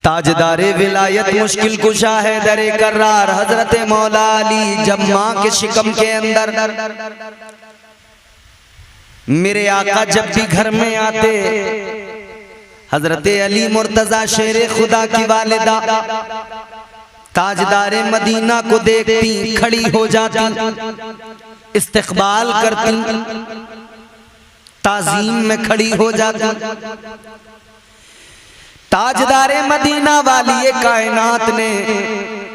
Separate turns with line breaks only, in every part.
ताजदारे विलायत मुश्किल कुशा है दरे करार हजरत मौला अली जब माँ के शिकम के अंदर मेरे आका जब भी घर में आते हजरत अली मुर्तजा शेरे खुदा की वालिदा ताजदारे मदीना को देखती खड़ी हो जाती, इस्तकबाल करती, ताजीम में खड़ी हो जाती। ताजदारे मदीना वाली कायनात ने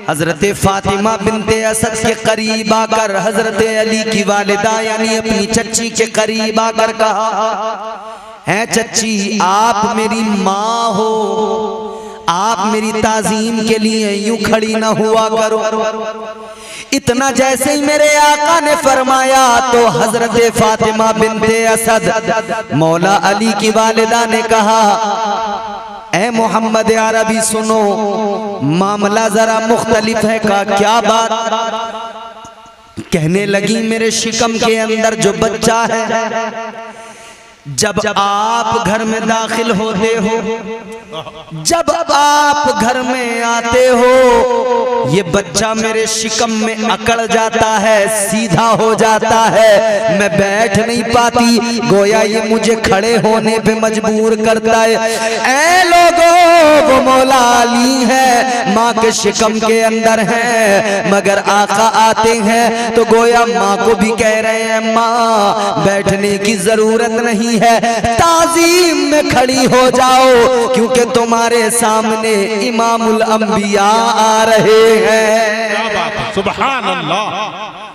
हजरत फातिमा बिनते असद के करीब आकर हजरत अली की वालिदा यानी अपनी चच्ची के करीब आकर कहा, है चच्ची आप मेरी माँ हो, आप मेरी ताजीम के लिए यूं खड़ी न हुआ करो। इतना जैसे ही मेरे आका ने फरमाया तो हजरत फातिमा बिनते असद मौला अली की वालिदा ने कहा, ए मोहम्मद अरबी सुनो, मामला जरा मुख्तलिफ है का क्या बात? कहने लगी मेरे शिकम के अंदर जो बच्चा है, जब आप घर में दाखिल होते हो, जब आप घर में आते हो, ये बच्चा मेरे शिकम में अकड़ जाता है, सीधा हो जाता है, मैं बैठ नहीं पाती, गोया ये मुझे खड़े होने पे मजबूर करता है। ऐ लोगों, वो मौला अली है, माँ के शिकम के अंदर है, मगर आका आते हैं तो गोया माँ को भी कह रहे हैं माँ बैठने की जरूरत नहीं है, ताजीम में खड़ी हो जाओ क्योंकि तुम्हारे सामने इमामुल अंबिया आ रहे हैं।
क्या बात है, सुभान अल्लाह,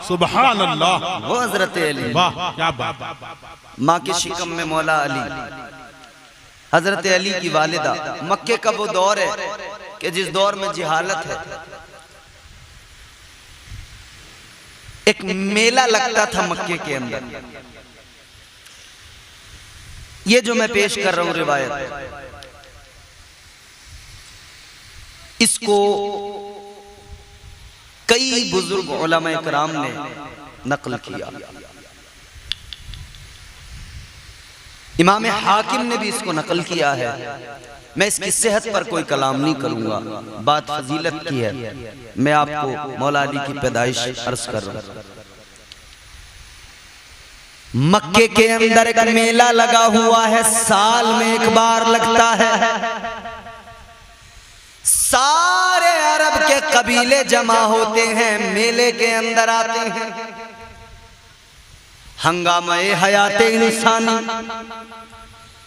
सुभान अल्लाह।
वो हजरत अली,
वाह क्या बात।
माँ के शिकम में मौला अली, हजरत अली की वालिदा। मक्के का वो दौर है कि जिस दौर में जिहालत है, एक मेला लगता था मक्के के अंदर। ये जो मैं पेश कर रहा हूं रिवायत, इसको कई बुजुर्ग उलमा इकराम ने नकल किया। इमाम हाकिम ने भी इसको नकल किया है। मैं इसकी सेहत पर कोई कलाम नहीं करूंगा, बात फजीलत की है। मैं आपको मौला अली की पैदाइश अर्ज कर रहा हूं। मक्के के अंदर एक मेला लगा हुआ है, साल में एक बार लगता है। सारे अरब के कबीले जमा होते हैं, मेले के अंदर आते हैं। हंगामे हयाते इंसानी,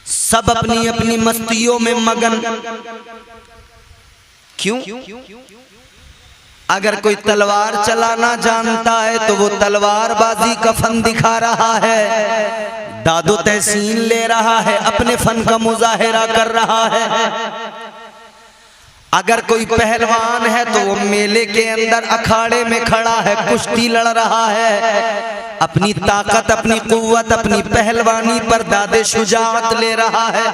सब अपनी अपनी मस्तियों में मगन। क्यों? अगर कोई तलवार चलाना जानता है तो वो तलवारबाजी का फन दिखा रहा है, दादो तहसीन ले रहा है, अपने फन का मुजाहिरा कर रहा है। अगर कोई पहलवान है तो वो मेले के अंदर अखाड़े में खड़ा है, कुश्ती लड़ रहा है, अपनी ताकत, अपनी कुव्वत, अपनी पहलवानी पर दादे शुजाअत ले रहा है।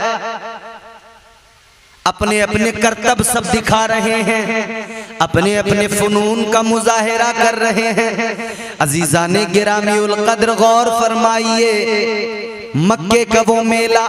अपने अपने करतब सब दिखा रहे हैं, अपने अपने फनून का मुजाहिरा कर रहे हैं। अजीजाने गिरामी उल कद्र गौर फरमाइए, मक्के का वो मेला,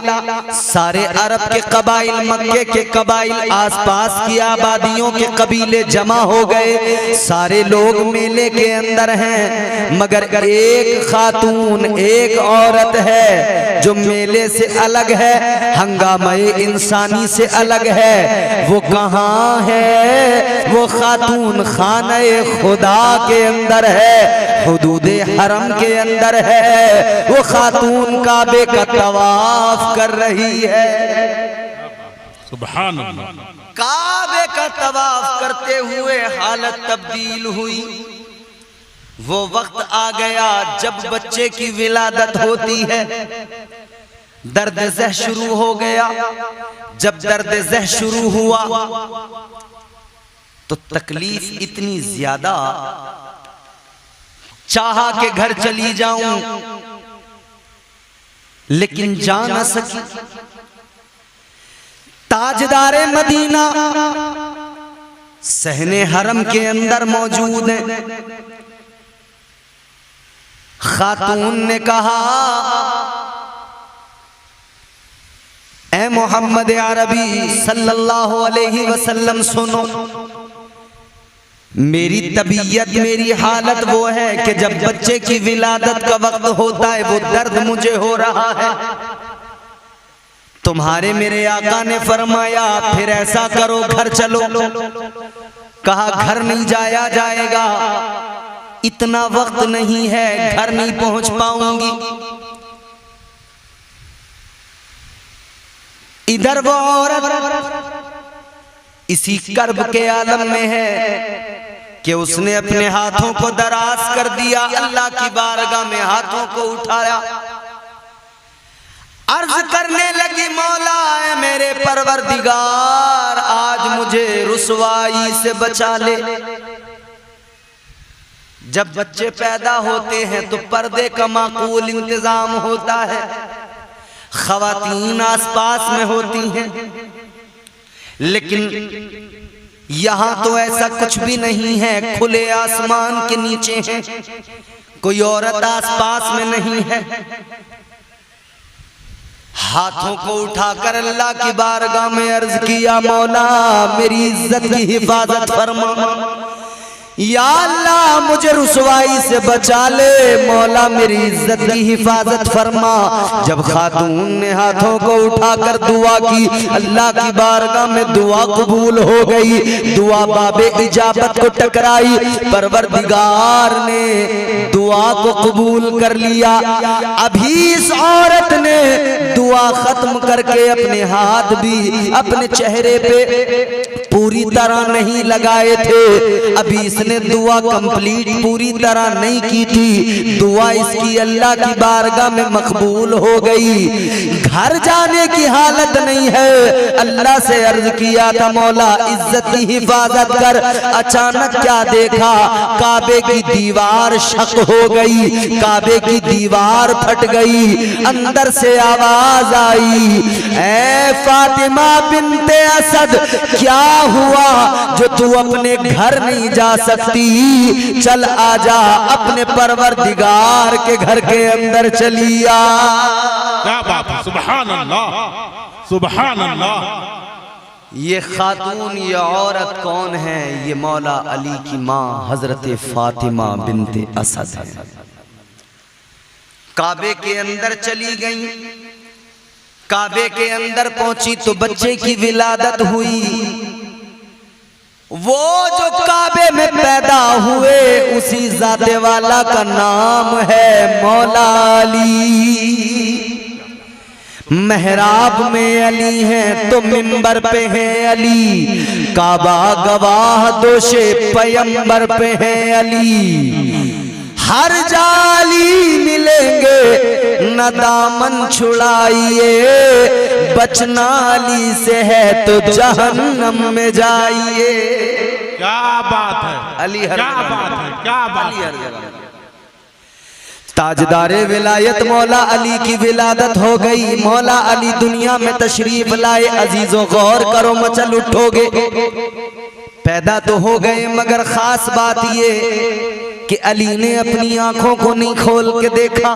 सारे अरब के कबाइल, मक्के के कबाइल, आसपास की आबादियों के कबीले जमा हो गए। सारे लोग मेले के अंदर हैं, मगर एक खातून, एक औरत है जो मेले से अलग है, हंगामे इंसानी से अलग है। वो कहाँ है? वो खातून खाने खुदा के अंदर है, हुदूदे हरम के अंदर है। वो खातून काबे का तवाफ कर रही है।
सुभान अल्लाह।
काबे का तवाफ करते हुए हालत तब्दील हुई। वो वक्त आ गया जब बच्चे की विलादत होती है, दर्द ज़ह शुरू हो गया। जब दर्द ज़ह शुरू हुआ तो तकलीफ इतनी ज्यादा, चाहा के घर चली जाऊं लेकिन जा न सकी। ताजदारे मदीना सहने हरम के अंदर मौजूद है। खातून ने कहा, ऐ मोहम्मद अरबी सल्लल्लाहु अलैहि वसल्लम सुनो, मेरी तबीयत मेरी हालत वो है कि जब बच्चे की विलादत का वक्त होता है वो दर्द मुझे हो रहा है। तुम्हारे मेरे आका ने फरमाया फिर ऐसा करो घर चलो। कहा घर नहीं जाया जाएगा, इतना वक्त नहीं है, घर नहीं पहुंच पाऊंगी। इधर वो औरत इसी कर्ब के आलम में है कि उसने अपने हाथों को दराज कर दिया, अल्लाह की बारगाह में हाथों को उठाया, अर्ज करने लगी मौला है मेरे परवरदिगार आज मुझे रुसवाई से बचा ले। जब बच्चे पैदा होते हैं तो पर्दे का माकूल इंतजाम होता है, खवातीन आसपास में होती हैं, लेकिन यहां तो ऐसा कुछ भी नहीं है, खुले आसमान के नीचे है, कोई औरत आसपास में नहीं है। हाथों को उठाकर अल्लाह की बारगाह में अर्ज किया मौला मेरी इज्जत की हिफाजत फरमा, या अल्लाह मुझे रुसवाई से बचा ले, मौला मेरी इज्जत की हिफाजत फरमा। जब खातून ने हाथों को उठाकर दुआ की, अल्लाह की बारगाह में दुआ कबूल हो गई, दुआ बाबे इजाबत को टकराई, परवरदिगार ने दुआ को कबूल कर लिया। अभी इस औरत ने दुआ खत्म करके अपने हाथ भी अपने चेहरे पे पूरी तरह नहीं लगाए थे, अभी इसने दुआ कंप्लीट पूरी तरह नहीं की थी, दुआ इसकी अल्लाह की बारगाह में मकबूल हो गई। घर जाने की हालत नहीं है, अल्लाह से अर्ज किया था मौला इज्जत की हिफाजत कर। अचानक क्या देखा, काबे की दीवार शक हो गई, काबे की दीवार फट गई, अंदर से आवाज आई ऐ फातिमा बिन्ते असद क्या हुआ जो तू अपने घर नहीं जा सकती, चल आजा अपने परवरदिगार के घर के अंदर चली आ।
क्या बात है, सुभान अल्लाह सुभान अल्लाह।
ये खातून ये औरत कौन है, ये मौला अली की माँ हजरत फातिमा बिन्ते असद है। काबे के अंदर चली गई, काबे के अंदर पहुंची तो बच्चे की विलादत हुई। वो जो काबे में पैदा हुए उसी ज़ाते वाला का नाम है मौला अली। मेहराब में अली हैं तो मिंबर पे हैं अली, काबा गवाह दोषे पैगंबर पे हैं अली। हर जाली मिलेंगे न दामन छुड़ाइए, बचना अली से है तो जहन्नम में जाइए।
क्या बात है,
अली हर
क्या बात है, क्या बात है।
ताजदारे विलायत मौला अली की विलादत हो गई, मौला अली दुनिया में तशरीफ लाए। अजीजों गौर करो मचल उठोगे, पैदा तो हो गए मगर खास बात ये कि अली ने अपनी आंखों को नहीं खोल के देखा।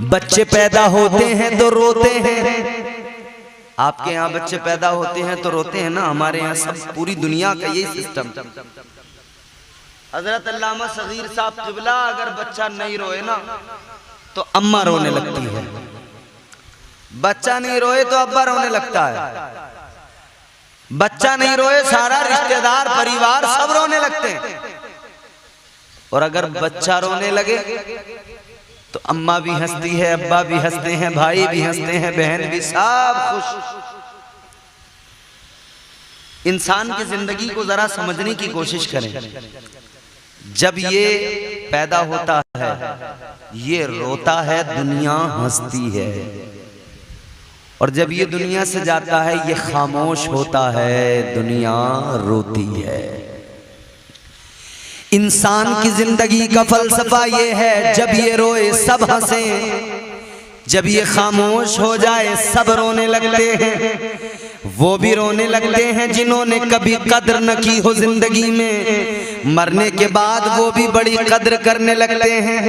बच्चे पैदा होते हैं तो रोते हैं, आपके यहाँ बच्चे पैदा होते हैं तो रोते हैं ना, हमारे यहाँ सब पूरी दुनिया का यही सिस्टम। हजरत अल्लामा सगीर साहब किबला अगर बच्चा नहीं रोए ना तो अम्मा रोने लगती है, बच्चा नहीं रोए तो अब्बा रोने लगता है, बच्चा नहीं रोए सारा रिश्तेदार परिवार सब रोने लगते हैं, और अगर बच्चा रोने लगे तो अम्मा भी हंसती है, अब्बा भी हंसते हैं, भाई भी हंसते हैं, बहन भी, सब खुश। इंसान की जिंदगी को जरा समझने की कोशिश करें। जब ये पैदा होता है ये रोता है, दुनिया हंसती है, और जब ये दुनिया से जाता है ये खामोश होता है, दुनिया रोती है। इंसान की जिंदगी का फलसफा ये है, जब ये रोए सब हंसे, जब ये खामोश हो जाए सब रोने लगते हैं। वो भी रोने लगते हैं जिन्होंने कभी कद्र न की हो जिंदगी में, मरने के बाद वो भी बड़ी कद्र करने लगते हैं।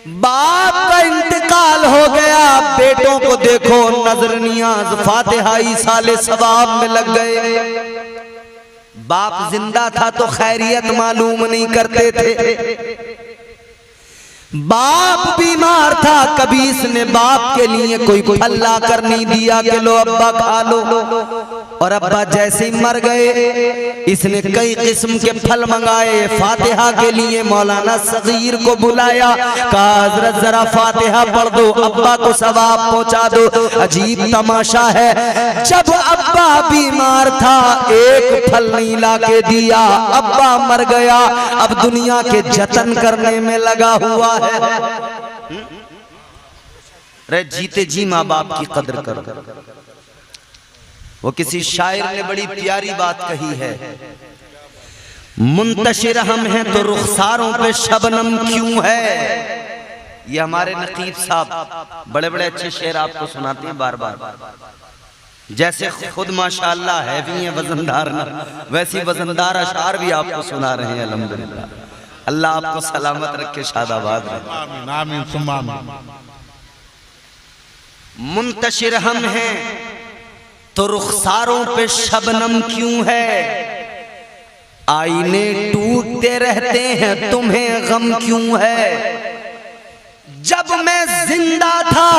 बाप का इंतकाल हो गया, बेटों को देखो नजर नियाज फातिहाई साले सवाब में लग गए। बाप जिंदा था तो खैरियत मालूम नहीं करते थे। बाप बीमार था, कभी इसने बाप के लिए कोई फल ला कर नहीं दिया कि लो अब्बा खा लो। और अब्बा जैसे ही मर गए, इसने कई किस्म के फल मंगाए। फातिहा के लिए मौलाना सगीर को बुलाया, कहा हजरत जरा फातिहा पढ़ दो, अब्बा को सवाब पहुंचा दो। अजीब तमाशा है, जब अब्बा बीमार था एक फल नहीं ला के दिया, अब्बा मर गया, अब दुनिया के जतन करने में लगा हुआ है। रे जीते जी माँ बाप की कदर करो। वो किसी शायर ने बड़ी प्यारी बात कही है, मुंतशिर हम हैं तो रुखसारों पे शबनम क्यों है। ये हमारे नकीब साहब बड़े बड़े अच्छे शेर आपको सुनाते हैं बार बार। जैसे खुद माशाअल्लाह है भी हैं वजनदार ना, वैसी वजनदार अशार भी आपको सुना रहे हैं। अल्हम्दुलिल्लाह, अल्लाह आपको सलामत रखे, शादाबाद रखे।
आमीन आमीन सुम्मा आमीन।
मुंतशिर हम हैं तो रुखसारों पे शबनम क्यों है, आईने टूटते रहते हैं तुम्हें गम क्यों है। जब मैं जिंदा था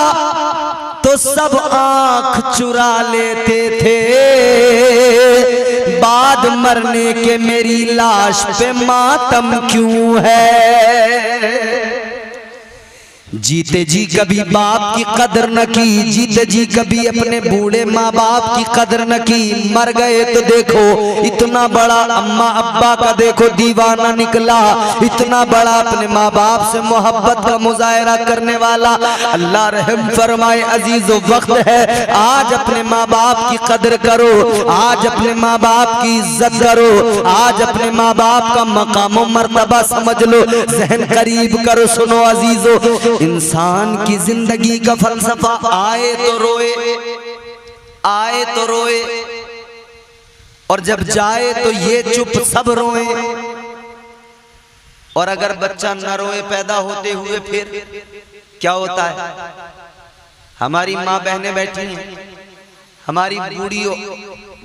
तो सब आंख चुरा लेते थे, बाद मरने के मेरी लाश पे मातम क्यों है। जीते जी कभी बाप की कदर न की, जीते जी कभी अपने बूढ़े माँ बाप की कदर न की, मर गए तो देखो इतना बड़ा अम्मा अब्बा का देखो दीवाना निकला, इतना बड़ा अपने माँ बाप से मोहब्बत का मुजाहरा करने वाला। अल्लाह रहम फरमाए अजीजो, वक्त है आज अपने माँ बाप की कदर करो, आज अपने माँ बाप की इज्जत करो, आज अपने माँ बाप का मकाम मर्तबा समझ लो, जहन करीब करो। सुनो अजीजो, इंसान की जिंदगी का फलसफा आए तो रोए, आए तो रोए, और जब जाए तो ये चुप सब रोए। और अगर बच्चा न रोए पैदा होते हुए फिर क्या होता है। हमारी माँ बहनें बैठी हैं, हमारी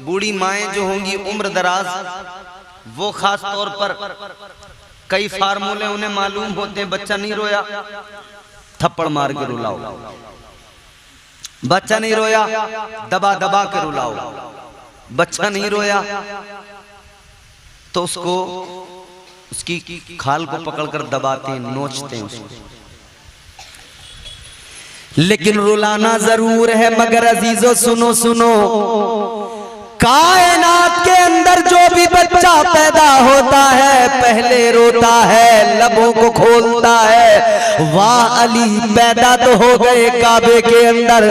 बूढ़ी माएँ जो होंगी उम्र दराज, वो खास तौर पर कई फार्मूले उन्हें मालूम होते हैं। बच्चा नहीं रोया, थप्पड़ मार के रुलाओ, बच्चा नहीं रोया, दबा दबा के रुलाओ, बच्चा नहीं रोया तो उसको उसकी खाल को पकड़कर दबाते हैं, नोचते हैं उसको। लेकिन रुलाना जरूर है, मगर अजीजों सुनो सुनो, कायनात के अंदर जो भी बच्चा पैदा होता है पहले रोता है, लबों को खोलता है। वाह अली पैदा तो हो गए काबे के अंदर,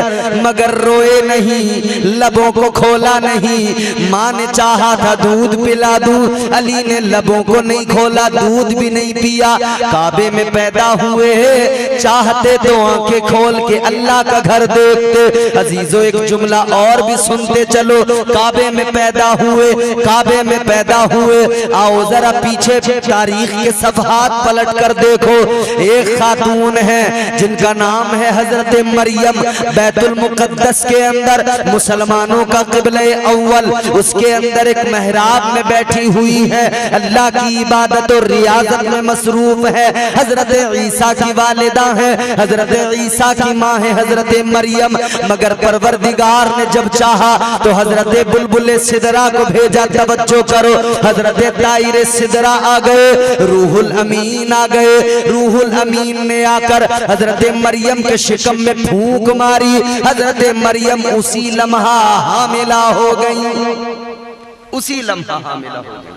मगर रोए नहीं, लबों को खोला नहीं। माँ ने चाहा था दूध पिला दूं, अली ने लबों को नहीं खोला, दूध भी नहीं पिया। काबे में पैदा हुए, चाहते तो आंखें खोल के अल्लाह का घर देखते। अजीजों एक जुमला और भी सुनते चलो, काबे में पैदा हुए, काबे में पैदा हुए। आओ जरा पीछे तारीख के सफहात पलट कर देखो। एक खातून है जिनका नाम है हजरत मरियम, बैतुल मुकद्दस के अंदर मुसलमानों का क़िबला अव्वल, उसके अंदर एक मेहराब में बैठी हुई है, अल्लाह की इबादत और रियाजत में मसरूफ है। हजरत ईसा की वालिदा है, हजरत ईसा की माँ है हजरत मरियम। मगर परवरदिगार ने जब चाहा तो हजरत बुलबुल सिदरा को भेजा। तवज्जो करो, हजरत ताइर सिदरा आ गए, रूहुल अमीन आ गए। रूहुल अमीन ने आकर हजरत मरियम के शिकम में फूंक मारी, हजरत मरियम उसी लम्हा हामिला हो गई, उसी लम्हा हामिला हो गई।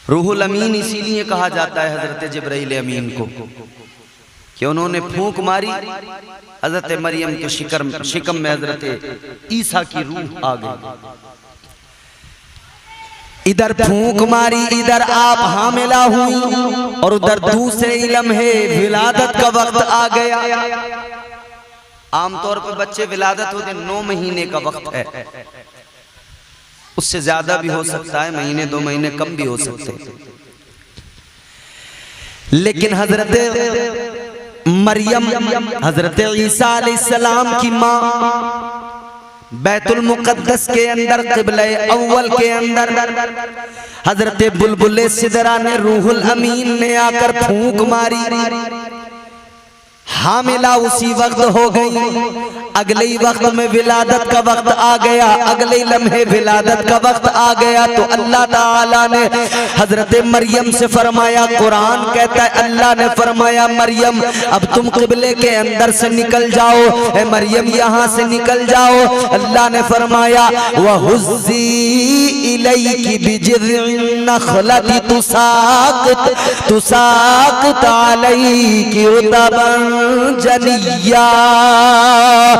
रूहुल अमीन इसीलिए कहा जाता है हजरत जिब्राइल अमीन को कि उन्होंने फूंक मारी, हजरत मरियम के शिकम में हजरत ईसा की रूह आ गई। इधर फूंक मारी, इधर आप हामिला हुई, और उधर दूसरे इलम है विलादत का वक्त आ गया। आमतौर पर बच्चे विलादत होते 9 महीने का वक्त है, उससे ज्यादा भी हो सकता है, महीने 2 महीने कम भी हो सकते हैं। लेकिन हजरत मरियम, हजरत ईसा अलैहिस्सलाम की माँ बैतुल मुक़द्दस के अंदर क़िबला अव्वल के अंदर हजरत बुलबुल सिदरा ने रूहुल अमीन ने आकर फूंक मारी, हामिला उसी वक्त हो गई। अगले ही वक्त में विलादत का वक्त आ गया, अगले लम्हे विलादत का वक्त आ गया तो अल्लाह ताला ने हजरत मरियम से फरमाया, कुरान कहता है अल्लाह ने फरमाया मरियम अब तुम क़िबले के अंदर से निकल जाओ, ए मरियम यहाँ से निकल जाओ। अल्लाह ने फरमाया वहुज़्ज़ी इलैकी बिजिज़्इन नख़लति तुसाक़ित अलैकी रुतबन जनिया।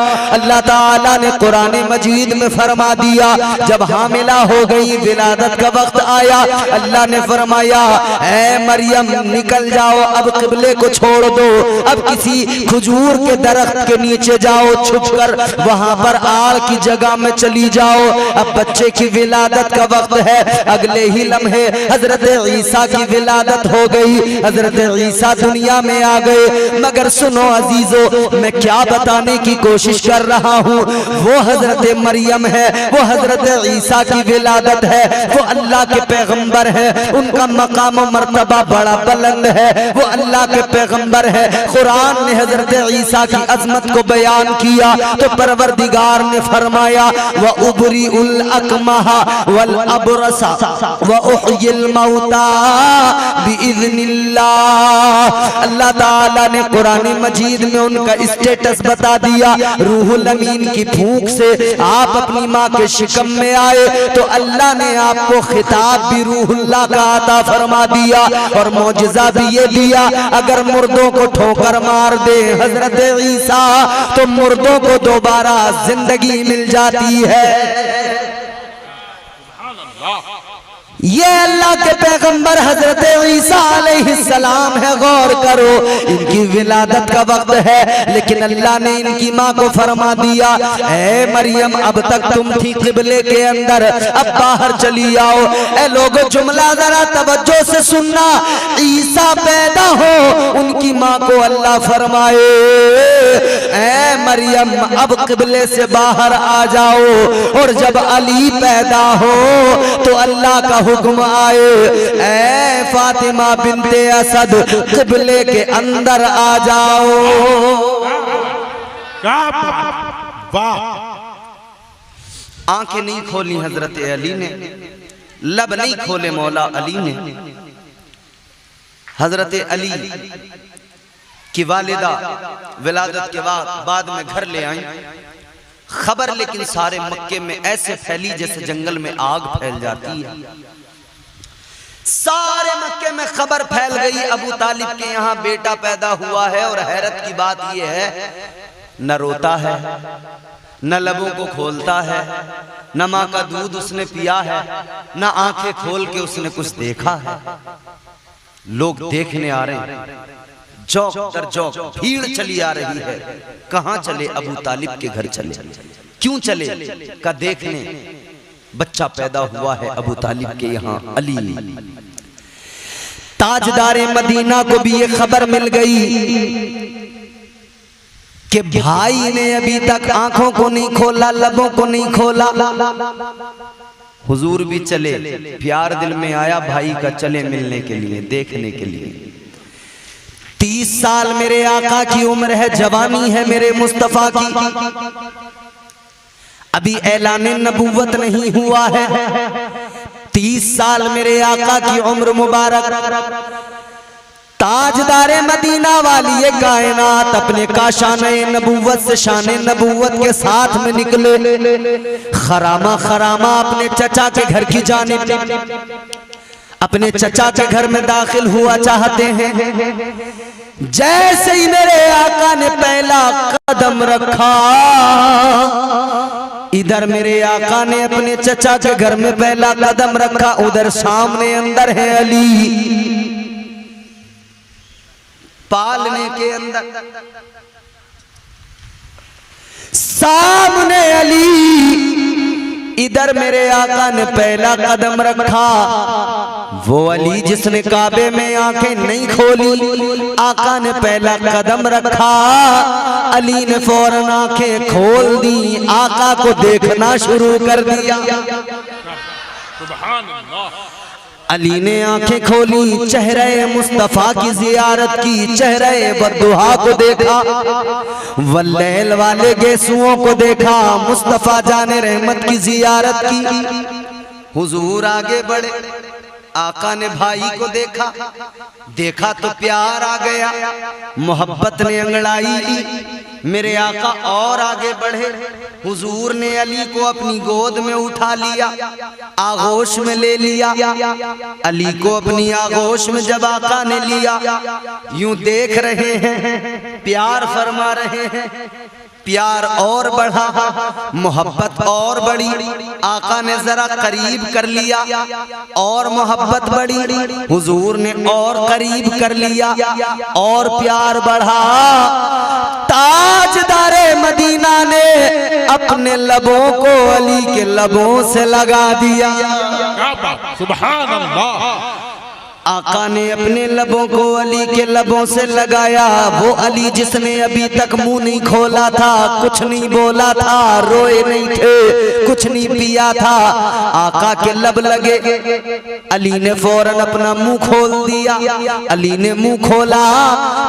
अल्लाह ताला ने कुरान मजीद में फरमा दिया, जब हामिला हो गई विलादत का वक्त आया, अल्लाह ने फरमाया ऐ मरियम निकल जाओ, अब क़िबले को छोड़ दो, अब किसी खजूर के दरख्त के नीचे जाओ, छुपकर वहां पर आड़ की जगह में चली जाओ। अब बच्चे की विलादत का वक्त है, अगले ही लम्हे हजरत ईसा की विलादत हो गई, हजरत ईसा दुनिया में आ गए। मगर सुनो अजीजों, मैं क्या बताने की कोशिश कर रहा हूँ, वो हजरत मरियम है, वो हजरत ईसा की विलादत है, वो अल्लाह के पैगंबर है, उनका मकाम और मर्तबा बड़ा बुलंद है, वो अल्लाह के पैगंबर है। कुरान ने हजरत ईसा की अजमत को बयान किया तो परवरदिगार ने फरमाया व उबरी उल अकमहा वल अबरसा व उहयिल मौता बिइज़्निल्लाह। अल्लाह ताला ने कुरान मजीद में उनका स्टेटस बता दिया, रूहुल अमीन की फूंक से आप अपनी माँ के शिकम में आए तो अल्लाह ने आपको खिताब भी रूहुल्लाह का अता फरमा दिया और मौजिज़ा भी ये दिया, अगर मुर्दों को ठोकर मार दे हजरत ईसा तो मुर्दों को दोबारा जिंदगी मिल जाती है। ये अल्लाह के पैगंबर हजरत ईसा अलैहिस्सलाम है, गौर करो इनकी विलादत का वक्त है, लेकिन अल्लाह ने इनकी माँ को फरमा दिया ऐ मरियम अब तक तुम थी क़िबले के अंदर, अब बाहर चली आओ। ऐ लोगों जुमला जरा तवज्जो से सुनना, ईसा पैदा हो उनकी माँ को अल्लाह फरमाए ऐ मरियम अब क़िबले से बाहर आ जाओ, और जब अली पैदा हो तो अल्लाह का हुक्म आए ऐ फातिमा बिनते असद क़िबले के अंदर आ जाओ।
वाह!
आंखें नहीं खोली हजरत अली ने, लब नहीं खोले मौला अली ने। हजरत अली की वालिदा विलादत के बाद में घर ले आई, खबर लेकिन सारे मक्के में ऐसे फैली जैसे जंगल में आग फैल जाती है। सारे मक्के में खबर फैल गई अबू तालिब के यहाँ बेटा पैदा हुआ है, और हैरत की बात यह है न रोता है न लबों को खोलता है, न माँ का दूध उसने पिया है, न आंखें खोल के उसने कुछ देखा है। लोग देखने आ रहे हैं, चौक दर चौक भीड़ चली आ रही है। कहाँ चले? अबू तालिब के घर चले। क्यों चले? का देखने बच्चा पैदा हुआ है अबू तालिब के यहाँ अली। ताजदारे मदीना को भी ये खबर मिल गई कि भाई ने अभी तक आंखों को नहीं खोला, लबों को नहीं खोला। हुजूर भी चले, प्यार दिल में आया भाई का, चले मिलने के लिए, देखने के लिए। 30 साल मेरे आका की उम्र है, जवानी है मेरे मुस्तफा की, अभी ऐलान नबूवत नहीं हुआ है। 30 साल मेरे आका की उम्र मुबारक। ताजदारे मदीना वाली ये कायनात अपने काशाने नबूवत से शाने नबूवत के साथ में निकले। खरामा खरामा अपने चचा के घर की जानिब, अपने चचा के घर में दाखिल हुआ चाहते हैं। जैसे ही मेरे आका ने पहला कदम रखा, इधर मेरे आका ने अपने चचा के घर में पहला कदम रखा, उधर सामने अंदर है अली, पालने के अंदर सामने अली, इधर मेरे आका ने पहला कदम रखा, वो अली जिसने काबे में आंखें नहीं खोली, आका ने पहला कदम रखा, अली ने फौरन आंखें खोल दी, आका को देखना शुरू कर दिया।
सुभान अल्लाह।
अली ने आंखें खोली, चेहरे मुस्तफा की जियारत की, चेहरे बद्दुहा को देखा, वल्लैल वाले गेसुओं को देखा, मुस्तफा जाने रहमत की जियारत की। हुजूर आगे बढ़े, आका ने भाई को देखा तो प्यार आ गया, मोहब्बत ने अंगड़ाई ली। मेरे आका और आगे बढ़े, हुजूर ने अली को अपनी गोद में उठा लिया, आगोश में ले लिया। अली को अपनी आगोश में जब आका ने लिया, यूं देख रहे हैं, प्यार फरमा रहे हैं, प्यार और बढ़ा, मोहब्बत और बढ़ी। आका ने जरा करीब कर लिया और मोहब्बत बढ़ी, हुजूर ने और करीब कर लिया और प्यार बढ़ा। ताजदारे मदीना ने अपने लबों को अली के लबों से लगा दिया।
सुभान अल्लाह।
आका ने अपने लबों को अली के लबों से लगाया। वो अली जिसने अभी तक मुंह नहीं खोला था, कुछ नहीं बोला था, रोए नहीं थे, कुछ नहीं पिया था, आका के लब लगे। अली ने फौरन अपना मुंह खोल दिया। अली ने मुंह खोला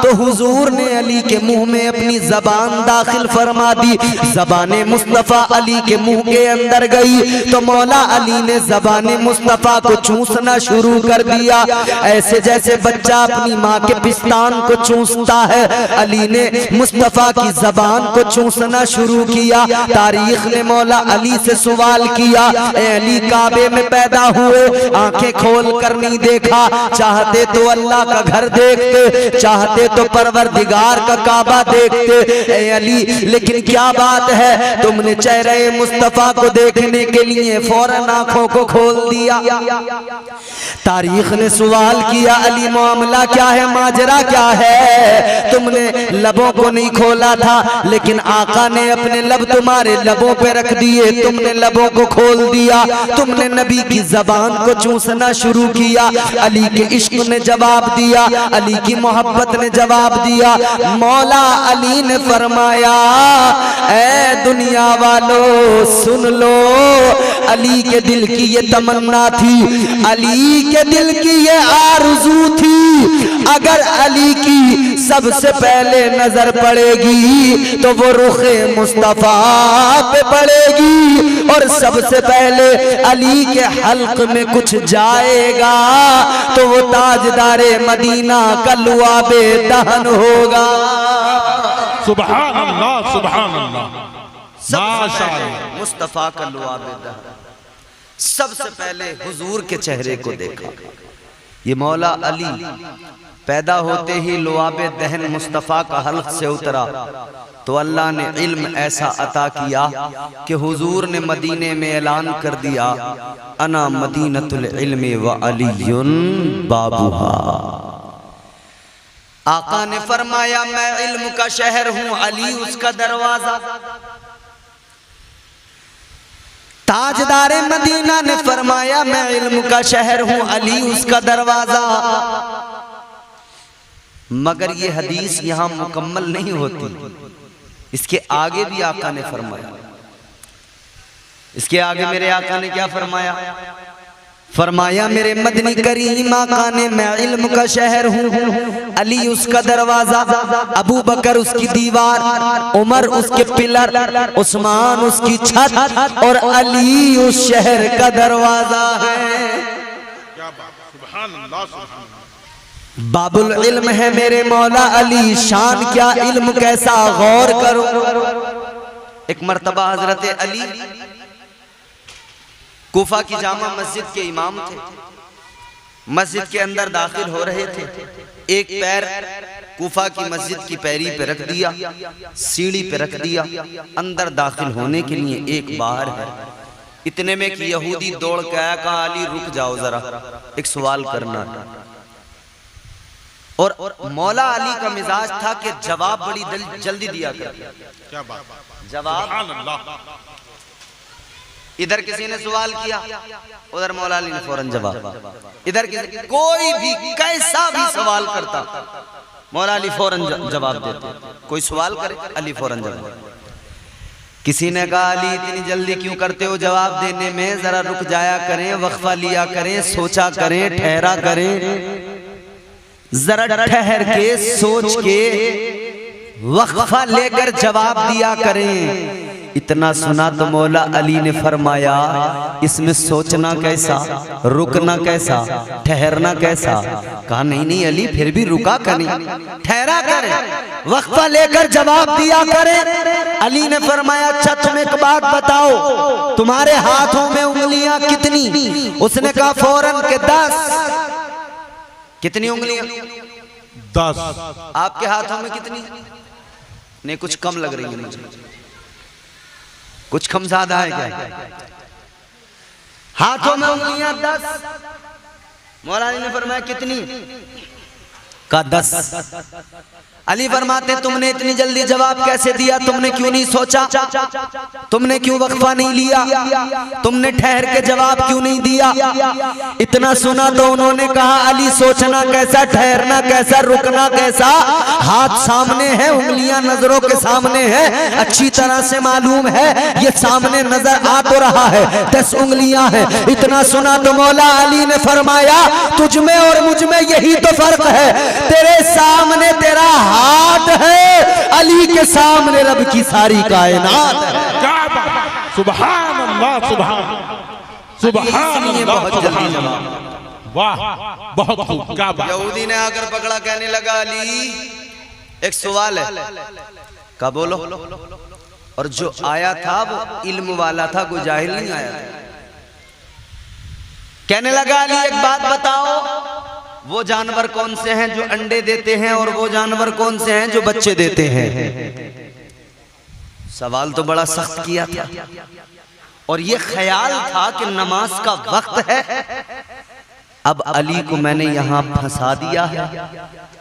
तो हुजूर ने अली के मुंह में अपनी जबान दाखिल फरमा दी। जबाने मुस्तफा अली के मुंह के अंदर गई तो मौला अली ने जबाने मुस्तफा को चूसना शुरू कर दिया, ऐसे जैसे बच्चा अपनी माँ के पिस्तान को चूसता है। अली ने मुस्तफा की जबान को चूसना शुरू किया। तारीख ने मौला अली से सवाल किया, ए अली काबे में पैदा हुए, आंखें खोल कर नहीं देखा, चाहते तो अल्लाह का घर देखते, चाहते तो परवरदिगार का काबा देखते, ए अली लेकिन क्या बात है तुमने चेहरे मुस्तफा को देखने के लिए फौरन आंखों को खोल दिया। तारीख ने सवाल किया, अली मामला क्या है, माजरा क्या है, तुमने लबों को नहीं खोला था लेकिन आका ने अपने लब तुम्हारे लबों पे रख दिए, तुमने लबों को खोल दिया, तुमने नबी की जबान को चूसना शुरू किया। अली के इश्क ने जवाब दिया, अली की मोहब्बत ने जवाब दिया। मौला अली ने फरमाया, ऐ दुनिया वालों सुन लो, अली के दिल की ये तमन्ना थी, अली के दिल की ये आरज़ू थी, अगर अली की सबसे पहले नजर पड़ेगी तो वो रुखे मुस्तफा पे पड़ेगी और सबसे पहले अली के हल्क में कुछ जाएगा तो वो ताजदारे मदीना का लुआबे दहन होगा।
सुभान अल्लाह, सुभान अल्लाह, माशाअल्लाह।
मुस्तफा का लुआबे दहन सबसे पहले हुजूर के चेहरे को देखा। ये मौला अली पैदा होते ही लुआबे दहन मुस्तफ़ा का हल्क से उतरा तो अल्लाह ने इल्म ऐसा अता किया कि हुजूर ने मदीने में ऐलान कर दिया, अना मदीनतुल इल्मी व अलीयुन बाबुहा। आका ने फरमाया, मैं इल्म का शहर हूँ, अली उसका दरवाजा। ताजदारे मदीना ने फरमाया, मैं इल्म का शहर हूँ, अली उसका दरवाजा। मगर ये हदीस यहाँ मुकम्मल नहीं होती, इसके आगे भी आका ने फरमाया। इसके आगे मेरे आका ने क्या फरमाया? फरमाया, मेरे मदनी करीम आका ने, मैं इल्म का शहर हूँ, अली उसका दरवाजा, अबू बकर उसकी दीवार, उमर उसके पिलर, उस्मान उसकी छत और अली उस शहर का दरवाजा है। बाबुल इल्म है मेरे मौला अली, शान क्या इल्म कैसा गौर करो। एक मर्तबा हजरत अली कूफा की जामा मस्जिद के इमाम थे, मस्जिद के अंदर दाखिल हो रहे थे। एक पैर कूफा की मस्जिद की पैरी पे रख दिया, सीढ़ी पे रख दिया, अंदर दाखिल होने के लिए एक बाहर है। इतने में कि यहूदी दौड़ के आया, कहा अली रुक जाओ जरा, एक सवाल करना है। और मौला अली का मिजाज था कि जवाब बड़ी जल्दी दिया कर।
क्या बात,
जवाब इधर किसी ने सवाल किया, उधर मौला अली ने फौरन जवाब। इधर कोई भी कैसा भी सवाल करता, मौला अली फौरन जवाब देते। कोई सवाल करे, अली फौरन जवाब। किसी ने कहा, अली इतनी जल्दी क्यों करते हो जवाब देने में, जरा रुक जाया करें, वक्फा लिया करें, सोचा करें, ठहरा करें, जरा ठहर के सोच के वक्फा लेकर जवाब दिया करें। इतना सुना तो मौला अली ने फरमाया, इसमें सोचना कैसा, रुकना कैसा, ठहरना कैसा। कहा नहीं नहीं अली, फिर भी रुका करें, ठहरा करें, वक्फा लेकर जवाब दिया करें। अली ने फरमाया, अच्छा तुम एक बात बताओ, तुम्हारे हाथों में उंगलियां कितनी? उसने कहा फौरन के 10। कितनी उंगलियां?
10।
आपके हाथों में कितनी? नहीं, कुछ कम लग रही है मुझे, कुछ कम ज्यादा है क्या? हाथों में उंगलियां 10। मौला अली ने फरमाया कितनी? का 10। अली फरमाते, तुमने इतनी जल्दी जवाब कैसे दिया? तुमने क्यों नहीं सोचा? तुमने क्यों वक्फा नहीं लिया? तुमने ठहर के जवाब क्यों नहीं दिया? इतना सुना तो उन्होंने कहा, अली सोचना कैसा, ठहरना कैसा, रुकना कैसा? हाथ सामने है, उंगलियां नजरों के सामने है, अच्छी तरह से मालूम है, ये सामने नजर आ तो रहा है 10 उंगलियां है। इतना सुना तो मौला अली ने फरमाया, तुझ में और मुझ में यही तो फर्क है, तेरे सामने तेरा हाथ है, अली के सामने रब की सारी कायनात है।
सुभान अल्लाह, सुभान अल्लाह,
बहुत जल्दी जवाब।
वाह, बहुत खूब, क्या बात।
यहूदी ने आकर पकड़ा, कहने लगा, अली एक सवाल है। का बोलो। और जो आया था वो इल्म वाला था, कोई जाहिल नहीं आया था। कहने लगा, अली एक बात बताओ, वो जानवर कौन से हैं जो अंडे देते हैं, और वो जानवर कौन से हैं जो बच्चे देते हैं? सवाल तो बड़ा सख्त किया था, और ये ख्याल था कि नमाज का वक्त है। अब अली को मैंने यहां फंसा दिया है।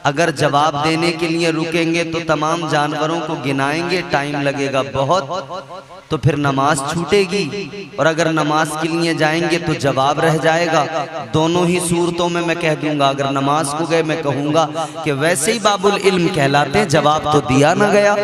अगर जवाब देने के लिए रुकेंगे तो तमाम जानवरों को गिनाएंगे, टाइम लगेगा बहुत, तो फिर नमाज छूटेगी, और अगर नमाज के लिए जाएंगे तो जवाब रह जाएगा। दोनों ही सूरतों में मैं कह दूंगा, अगर नमाज को गए मैं कहूंगा कि वैसे ही बाबुल इल्म कहलाते हैं, जवाब तो दिया ना गया,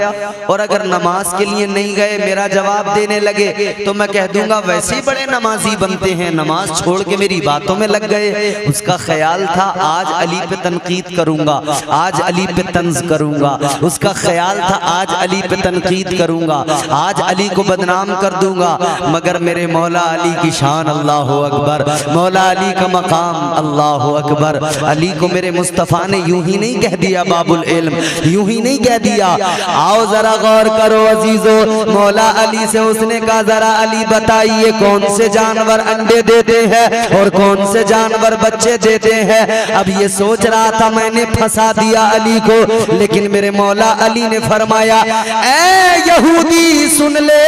और अगर नमाज के लिए नहीं गए, मेरा जवाब देने लगे, तो मैं कह दूंगा वैसे ही बड़े नमाजी बनते हैं, नमाज छोड़ के मेरी बातों में लग गए। उसका ख्याल था आज अली पे तनकीद करूंगा, आज अली पे तंज करूंगा। उसका ख्याल था आज अली पे तनकीद करूंगा, आज अली को बदनाम कर दूंगा। मगर मेरे मौला अली की शान अल्लाह अकबर, मौला अली का मकाम अल्लाह अकबर। अली को मेरे मुस्तफ़ा ने यूं ही नहीं कह दिया बाबुल इल्म, यूं ही नहीं कह दिया। आओ जरा गौर करो अजीजो, मौला अली से उसने कहा, जरा अली बताइए कौन से जानवर अंडे देते हैं और कौन से जानवर बच्चे देते हैं। अब ये सोच रहा था मैंने फंसा दिया अली को, लेकिन मेरे मौला अली ने फरमाया, ऐ यहूदी सुन ले,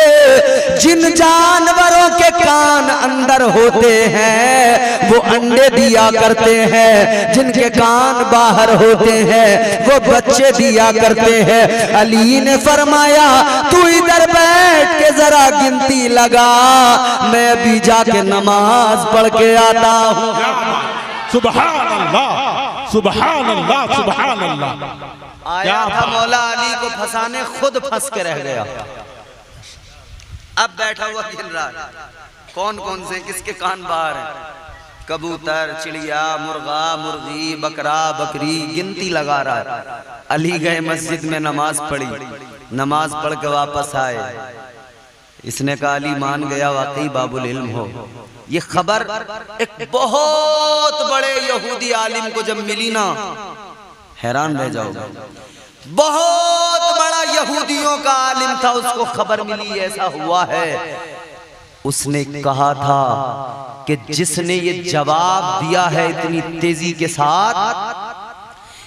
जिन जानवरों के कान अंदर होते हैं वो अंडे दिया करते हैं, जिनके कान बाहर होते हैं वो बच्चे दिया करते हैं। अली ने फरमाया, तू इधर बैठ के जरा गिनती लगा, मैं अभी जाके नमाज पढ़ के आता हूँ।
सुभान अल्लाह, सुभान अल्लाह, सुभान अल्लाह।
आया था मौला अली को फंसाने, खुद फंस के रह गया। अब बैठा हुआ गिन रहा है कौन कौन से किसके कान बाहर है, कबूतर, चिड़िया, मुर्गा, मुर्गी, बकरा, बकरी, गिनती लगा रहा है। अली गए मस्जिद में, नमाज पढ़ी, नमाज पढ़ के वापस आए। इसने कहा अली मान गया वाकई बाबुल इल्म हो। ये खबर एक बहुत बड़े यहूदी आलिम को जब मिली ना, हैरान रह जाओगे। बहुत बड़ा यहूदियों का आलिम था, उसको खबर मिली ऐसा हुआ है। उसने कहा था कि जिसने ये जवाब दिया है इतनी तेजी के साथ,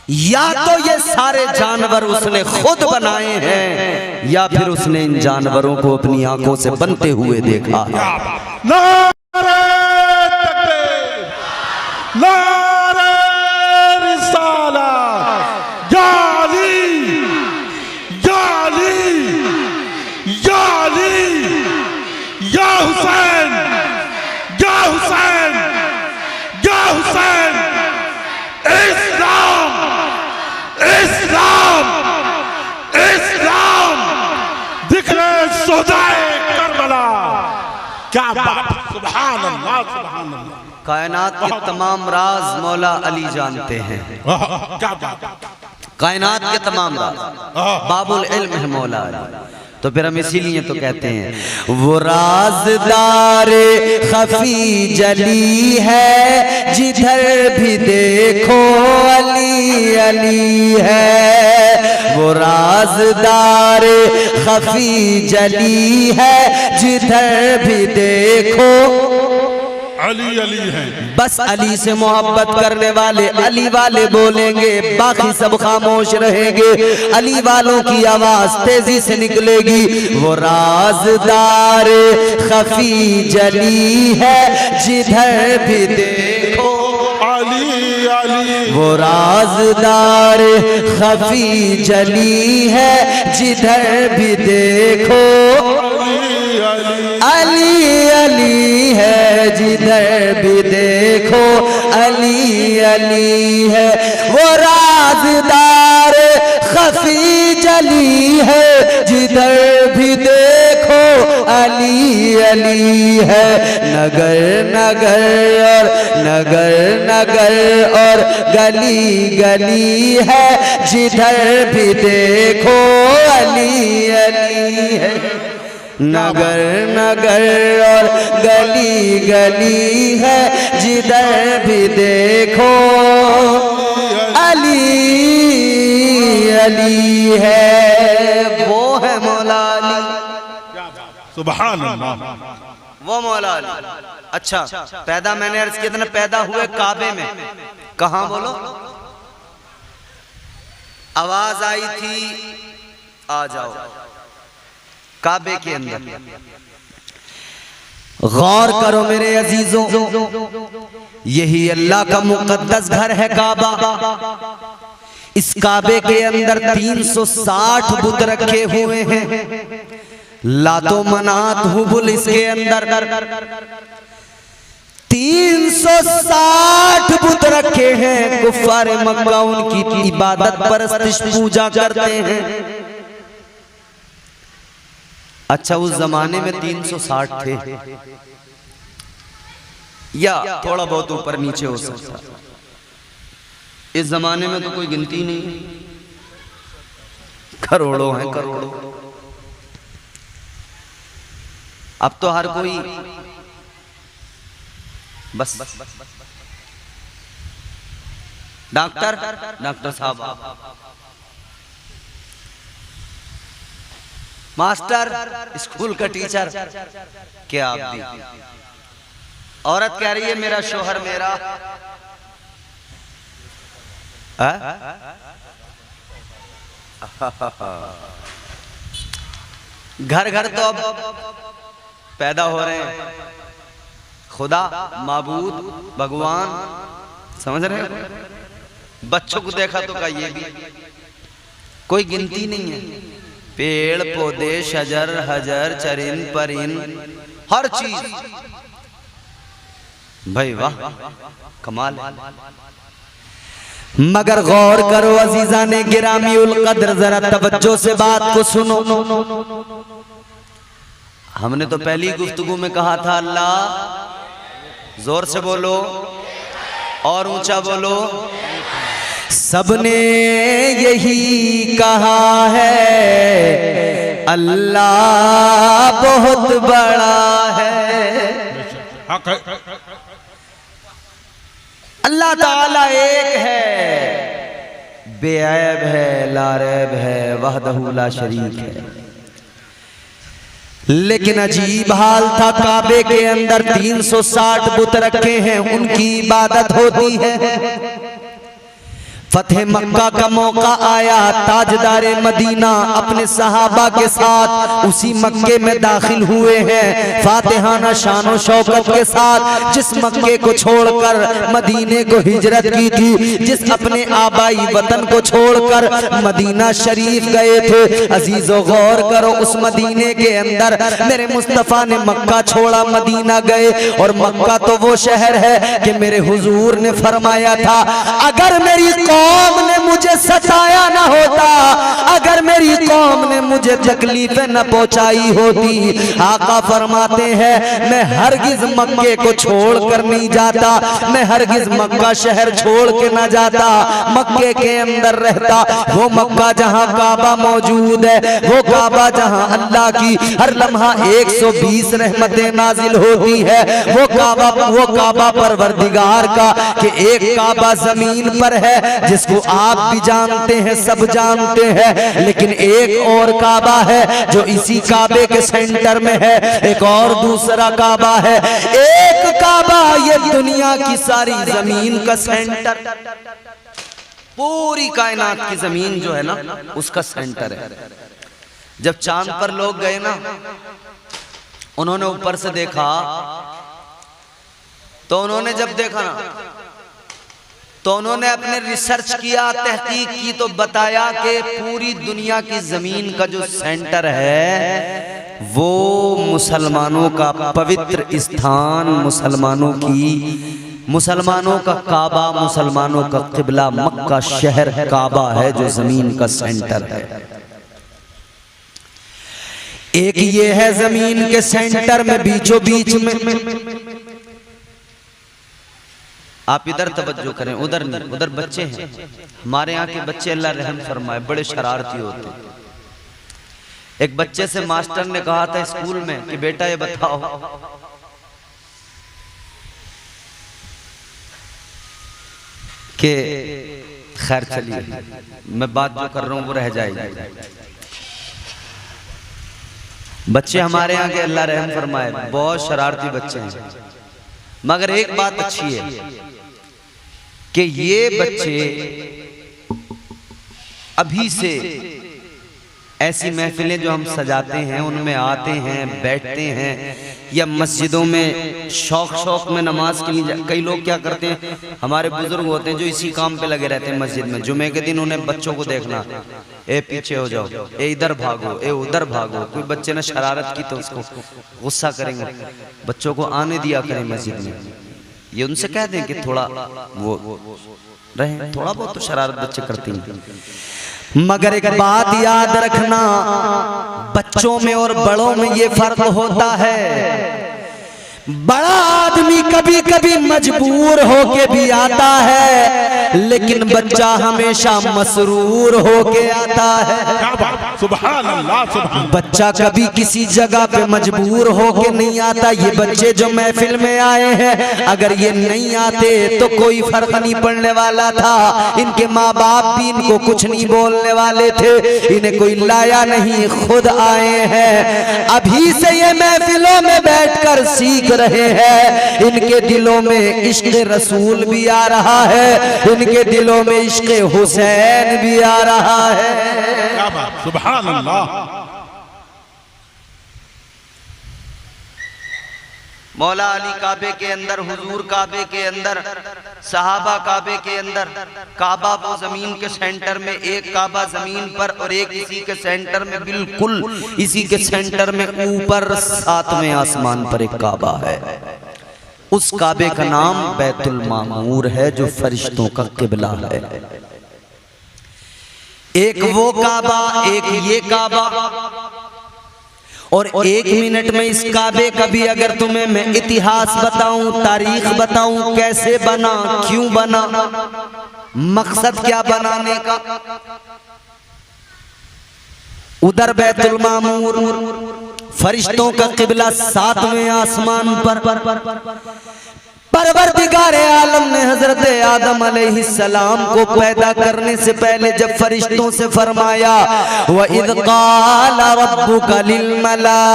या तो ये सारे जानवर उसने खुद बनाए हैं, या फिर उसने इन जानवरों को अपनी आंखों से बनते हुए देखा है।
नारे तकबीर, नारे रिसालत, या अली, या अली, या अली, या हुसैन, अल्लाह सुभान अल्लाह।
कायनात के तमाम राज मौला अली जानते हैं।
क्या बात।
कायनात के तमाम राज बाबुल इल्म है मौला अली। तो फिर हम इसीलिए तो कहते हैं वो राज़दार खफी जली है, जिधर भी देखो अली अली है। वो राज़दार खफी जली है, जिधर भी देखो
अली अली है।
बस अली से मोहब्बत करने वाले अली वाले बोलेंगे, बाकी सब खामोश रहेंगे। अली वालों की आवाज तेजी से निकलेगी। वो राज़दार खफी जली है, जिधर भी देखो
अली अली।
वो राज़दार खफी जली है, जिधर भी देखो अली अली है, जिधर भी देखो अली अली है। वो राज़दार खफी जली है, जिधर भी देखो अली अली है। नगर नगर और नगर नगर और गली गली है, जिधर भी देखो अली अली है। नगर नगर और गली गली है, जिधर भी देखो अली अली है। वो है मौला अली
सुभान अल्लाह।
वो मौला अली। अच्छा, पैदा मैंने अर्ज किया था ना, पैदा हुए काबे में। कहां बोलो? आवाज आई थी आ जाओ, काबे के अंदर। गौर करो मेरे अजीजों, यही अल्लाह का मुकद्दस घर है काबा। इस काबे के अंदर 360 बुत रखे हुए हैं। लातो मनात हुबुल इसके अंदर 360 बुत रखे हैं। कुफ्फार मक्का उनकी इबादत परस्तिश पूजा करते हैं। अच्छा, उस जमाने में 360 थे या थोड़ा बहुत ऊपर नीचे हो सकता। इस जमाने में तो कोई गिनती नहीं, करोड़ों हैं करोड़ों। अब तो हर कोई बस डॉक्टर साहब, मास्टर, स्कूल का टीचर, क्या आप भी? औरत कह रही है मेरा शोहर मेरा घर घर तो अब पैदा हो रहे हैं। खुदा माबूद भगवान, समझ रहे हो? बच्चों को देखा तो का ये भी कोई गिनती नहीं है। पेड़ पौधे शजर हजर चरिन परिन हर चीज, भाई वाह कमाल। मगर गौर करो अजीजा ने गिरामी उल कद्र, जरा तवज्जो से बात को सुनो। हमने तो पहली गुफ्तगू में कहा था अल्लाह, जोर से बोलो और ऊंचा बोलो। सबने यही कहा है अल्लाह बहुत बड़ा है। अल्लाह ताला एक है, बेऐब है, लारैब है, वहदहू ला शरीक है। लेकिन अजीब हाल था, काबे के अंदर 360 बुत रखे हैं, उनकी इबादत होती है। फतेह मक्का का मौका आया, ताजदार मदीना अपने सहाबा के साथ उसी मक्के में दाखिल हुए हैं, फातिहाना शानो शौकत के साथ। जिस मक्के को छोड़कर मदीने को हिजरत की थी, जिस अपने आबाई वतन को छोड़कर मदीना शरीफ गए थे। अजीजो गौर करो, उस मदीने के अंदर मेरे मुस्तफा ने मक्का छोड़ा, मदीना गए। और मक्का तो वो शहर है कि मेरे हुजूर ने फरमाया था, अगर मेरी कौम ने मुझे सताया ना होता, अगर मेरी कौम ने मुझे तकलीफें न पहुंचाई होती। आका फरमाते हैं मैं हरगिज मक्के को छोड़ कर नहीं जाता, मैं हरगिज मक्का शहर छोड़ के ना जाता, मक्के के अंदर रहता। वो मक्का जहां काबा मौजूद है, वो काबा जहां अल्लाह की हर लम्हा 120 रहमतें नाजिल होती है, वो काबा परवरदिगार का कि एक काबा जमीन पर है जिसको आप भी जानते हैं, सब जानते हैं, लेकिन एक और काबा है जो इसी काबे के सेंटर में है, एक और दूसरा काबा है। एक काबा ये दुनिया की सारी जमीन का सेंटर, पूरी कायनात की जमीन जो है ना उसका सेंटर है। जब चांद पर लोग गए ना, उन्होंने ऊपर से देखा, तो उन्होंने जब देखा ना तो उन्होंने अपने रिसर्च किया, तहकीक की, तो बताया कि पूरी दुनिया की जमीन का जो सेंटर है वो मुसलमानों का पवित्र स्थान, मुसलमानों का काबा, मुसलमानों का किबला मक्का शहर काबा है जो जमीन का सेंटर है। एक ये है जमीन के सेंटर में, बीचों बीच में। आप इधर तवज्जो करें, उधर नहीं, उधर बच्चे हैं। हमारे यहाँ के बच्चे अल्लाह रहम फरमाए बड़े शरारती होते हैं। एक बच्चे से मास्टर ने कहा था स्कूल में कि बेटा ये बताओ कि खैर चलिए मैं बात जो कर रहा हूं वो रह जाएगी। बच्चे हमारे यहाँ के अल्लाह रहम फरमाए बहुत शरारती बच्चे हैं, मगर एक बात अच्छी है कि ये बच्चे अभी से ऐसी महफिलें जो हम सजाते हैं उनमें आते हैं, बैठते हैं, या मस्जिदों में शौक में नमाज के लिए। कई लोग क्या करते हैं, हमारे बुजुर्ग होते हैं जो इसी काम पे लगे रहते हैं मस्जिद में। जुमे के दिन उन्हें बच्चों को देखना, ए पीछे हो जाओ, ए इधर भागो, ए उधर भागो। कोई बच्चे ने शरारत की तो उसको गुस्सा करेंगे। बच्चों को आने दिया करें मस्जिद में, ये उनसे कह दें कि थोड़ा वो रहे, थोड़ा बहुत तो शरारत बच्चे करते हैं। मगर एक बात याद रखना, बच्चों में और बड़ों में ये फर्क होता है। बड़ा आदमी कभी कभी मजबूर होके भी आता है, लेकिन बच्चा हमेशा मसरूर होके आता है।
सुभान अल्लाह, सुभान।
बच्चा कभी किसी जगह पे मजबूर होके नहीं आता। ये बच्चे जो महफिल में आए हैं, अगर ये नहीं आते तो कोई फर्क नहीं पड़ने वाला था। इनके माँ बाप भी इनको कुछ नहीं बोलने वाले थे, इन्हें कोई लाया नहीं, खुद आए हैं। अभी से ये महफिलों में बैठकर सीख रहे हैं। इनके दिलों में इश्क रसूल भी आ रहा है, इनके दिलों में इश्क हुसैन भी आ रहा है।
सुभान अल्लाह।
मौला अली काबे के अंदर, हुजूर काबे के अंदर, सहाबा काबे के अंदर। काबा वो जमीन के सेंटर में, एक काबा जमीन पर और एक इसी के सेंटर में, बिल्कुल इसी के सेंटर में ऊपर 7वें आसमान पर एक काबा है। उस काबे का नाम बैतुल मामूर है जो फरिश्तों का किबला है। एक वो काबा, एक ये काबा। और 1 मिनट में इस काबे का भी अगर तुम्हें मैं इतिहास बताऊं, तारीख बताऊं, कैसे बना, क्यों बना, मकसद क्या बनाने का। उधर बैतुल मामूर, फरिश्तों का किबला 7वें आसमान पर। परवरदिगार आलम ने हजरत आदम अलैहिस्सलाम को पैदा करने से पहले जब फरिश्तों से फरमाया, व इज़ क़ाल रब्बुका लिल मलाइकति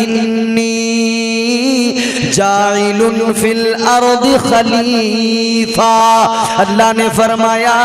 इन्नी जाइलुन फिल अर्दि खलीफा। अल्लाह ने फरमाया,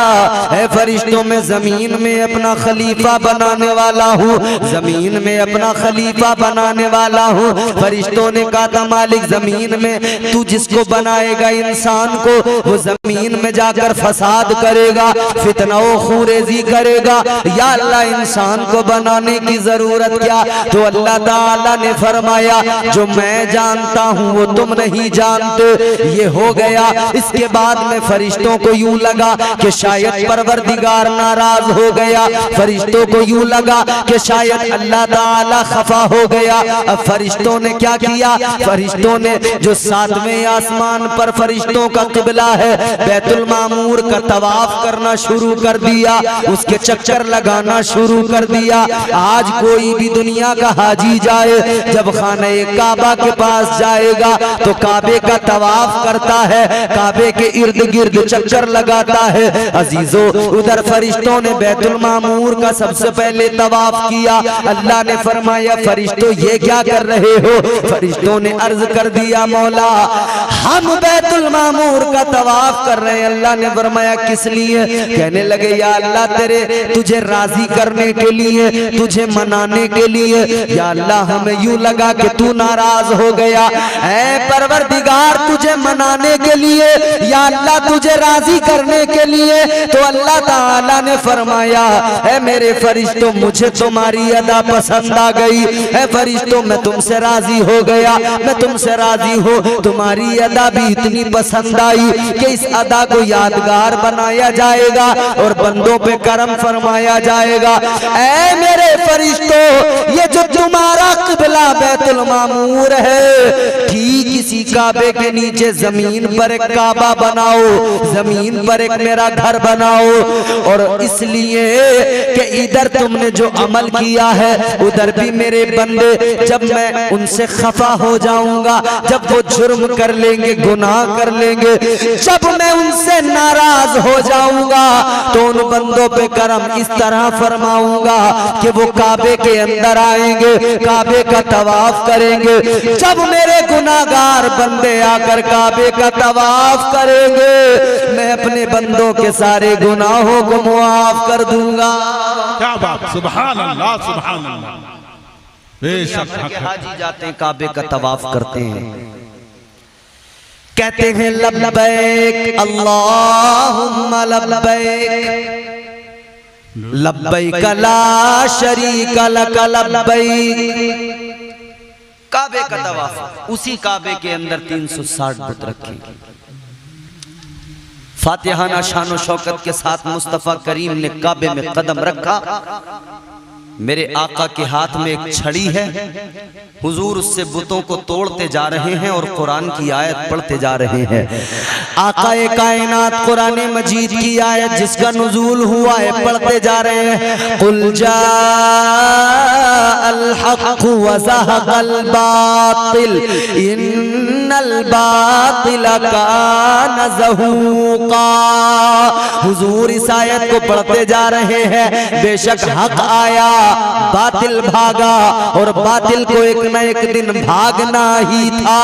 है फरिश्तों में जमीन में अपना खलीफा बनाने वाला हूँ, जमीन में अपना खलीफा बनाने वाला हूँ। फरिश्तों ने कहा था, मालिक जमीन में तू जिसको बनाएगा इंसान को, वो जमीन में जाकर फसाद करेगा, फितना व खूरेजी करेगा, या अल्लाह इंसान को बनाने की जरूरत क्या। तो अल्लाह ताला ने फरमाया, जो मैं जानता हूँ वो तुम नहीं जानते। ये हो गया। इसके बाद में फरिश्तों को यूं लगा कि शायद परवरदिगार नाराज हो गया, फरिश्तों को यूं लगा कि शायद अल्लाह ताला खफा हो गया। अब फरिश्तों ने क्या किया, फरिश्तों ने जो 7वें आसमान पर फरिश्तों का किबला है बैतुल मामूर का तवाफ करना शुरू कर दिया, उसके चक्कर लगाना शुरू कर दिया। आज कोई भी दुनिया का हाजी जाए, जब खाने काबा के पास जाएगा तो काबे का तवाफ करता है, काबे के इर्द गिर्द चक्कर लगाता है। अजीजों, उधर फरिश्तों ने बैतुल मामूर का सबसे पहले तवाफ किया। अल्लाह ने फरमाया, फरिश्तों ये क्या कर रहे हो? फरिश्तों ने अर्ज कर दिया, मौला हम बैतुल मामूर का तवाफ कर रहे हैं। अल्लाह ने फरमाया, किस लिए? कहने लगे, या अल्लाह तेरे तुझे राजी करने के लिए, तुझे मनाने के लिए। या अल्लाह हमें यूं लगा कि तू नाराज हो गया। ऐ परवरदिगार, तुझे मनाने के लिए, या अल्लाह तुझे राजी करने के लिए। तो अल्लाह ताला ने फरमाया, ऐ मेरे फरिश्तों, मुझे तुम्हारी अदा पसंद आ गई। ऐ फरिश्तों, मैं तुमसे राजी हो गया, मैं तुमसे राजी हूँ। तुम्हारी अदा भी इतनी पसंद आई कि इस अदा को यादगार बनाया जाएगा और बंदों पे करम फरमाया जाएगा। ऐ मेरे फरिश्तों, ये जो तुम्हारा किबला बैतुल मामूर है, ठीक इसी काबे के नीचे जमीन पर एक काबा बनाओ, जमीन पर एक मेरा घर बनाओ। और इसलिए कि इधर तुमने जो अमल किया है उधर भी मेरे बंदे, जब मैं उनसे खफा हो जाऊंगा, जब वो जुर्म कर लेंगे, गुनाह कर लेंगे, जब मैं उनसे नाराज हो जाऊंगा तो उन बंदों पे करम इस तरह फरमाऊंगा कि वो काबे के अंदर आएंगे, काबे का तवाफ करेंगे। जब मेरे गुनाहगार बंदे आकर काबे का तवाफ करेंगे, मैं अपने बंदों के सारे गुनाहों को मुआफ कर दूंगा।
क्या बात, सुभान अल्लाह, सुभान अल्लाह। बेशक
हाजी जाते हैं, काबे का तवाफ करते हैं, कहते हैं लब्बैक अल्लाहुम्मा लब्बैक, लब्बैक ला शरीक लक लब्बैक। काबे का तवाफ, उसी काबे के अंदर 360 बुत रखे। फातिहाना शान शौकत के साथ मुस्तफा करीम ने काबे में कदम रखा। मेरे आका के हाथ में एक छड़ी है, हुजूर उससे बुतों को तोड़ते जा रहे हैं और कुरान की आयत पढ़ते जा रहे हैं। आकाए कायनात कुरान मजीद की आयत जिसका नुज़ूल हुआ है पढ़ते जा रहे हैं। कुल जाअल हक़ व ज़हक़ल बातिल इन्नल बातिल कान ज़हूक़ा। हुजूर इस आयत को पढ़ते जा रहे हैं, बेशक हक आया, बातिल भागा और बातिल को एक न एक दिन भागना ही था।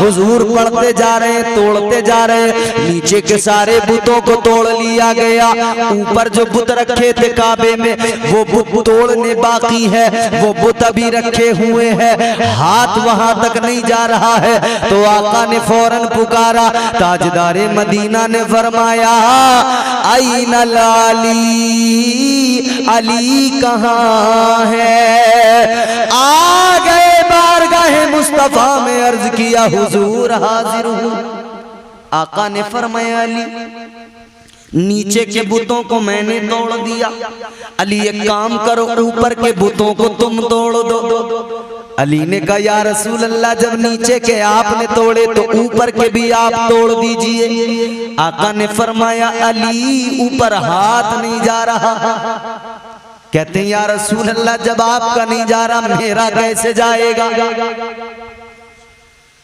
हुजूर पढ़ते जा रहे हैं, तोड़ते जा रहे हैं, नीचे के सारे बुतों को तोड़ लिया गया। ऊपर जो बुत रखे थे काबे में वो बुत तोड़ने बाकी है, वो बुत अभी रखे हुए हैं, हाथ वहां तक नहीं जा रहा है। तो आका ने फौरन पुकारा, ताजदारे मदीना ने फरमाया, आइनल अली, अली कहाँ है? आ गए बारगाहे मुस्तफा में, अर्ज किया हुजूर हाजिर हूँ। आका ने फरमाया, अली नीचे के बुतों को मैंने तोड़ दिया, अली एक काम करो, ऊपर के बुतों को तुम तोड़ दो। अली ने कहा, या रसूल अल्लाह, जब नीचे के आपने तोड़े तो ऊपर के भी आप तोड़ दीजिए। आका ने फरमाया, अली ऊपर हाथ नहीं जा रहा। कहते हैं, या रसूल अल्लाह, जब आपका नहीं जा रहा मेरा कैसे जाएगा?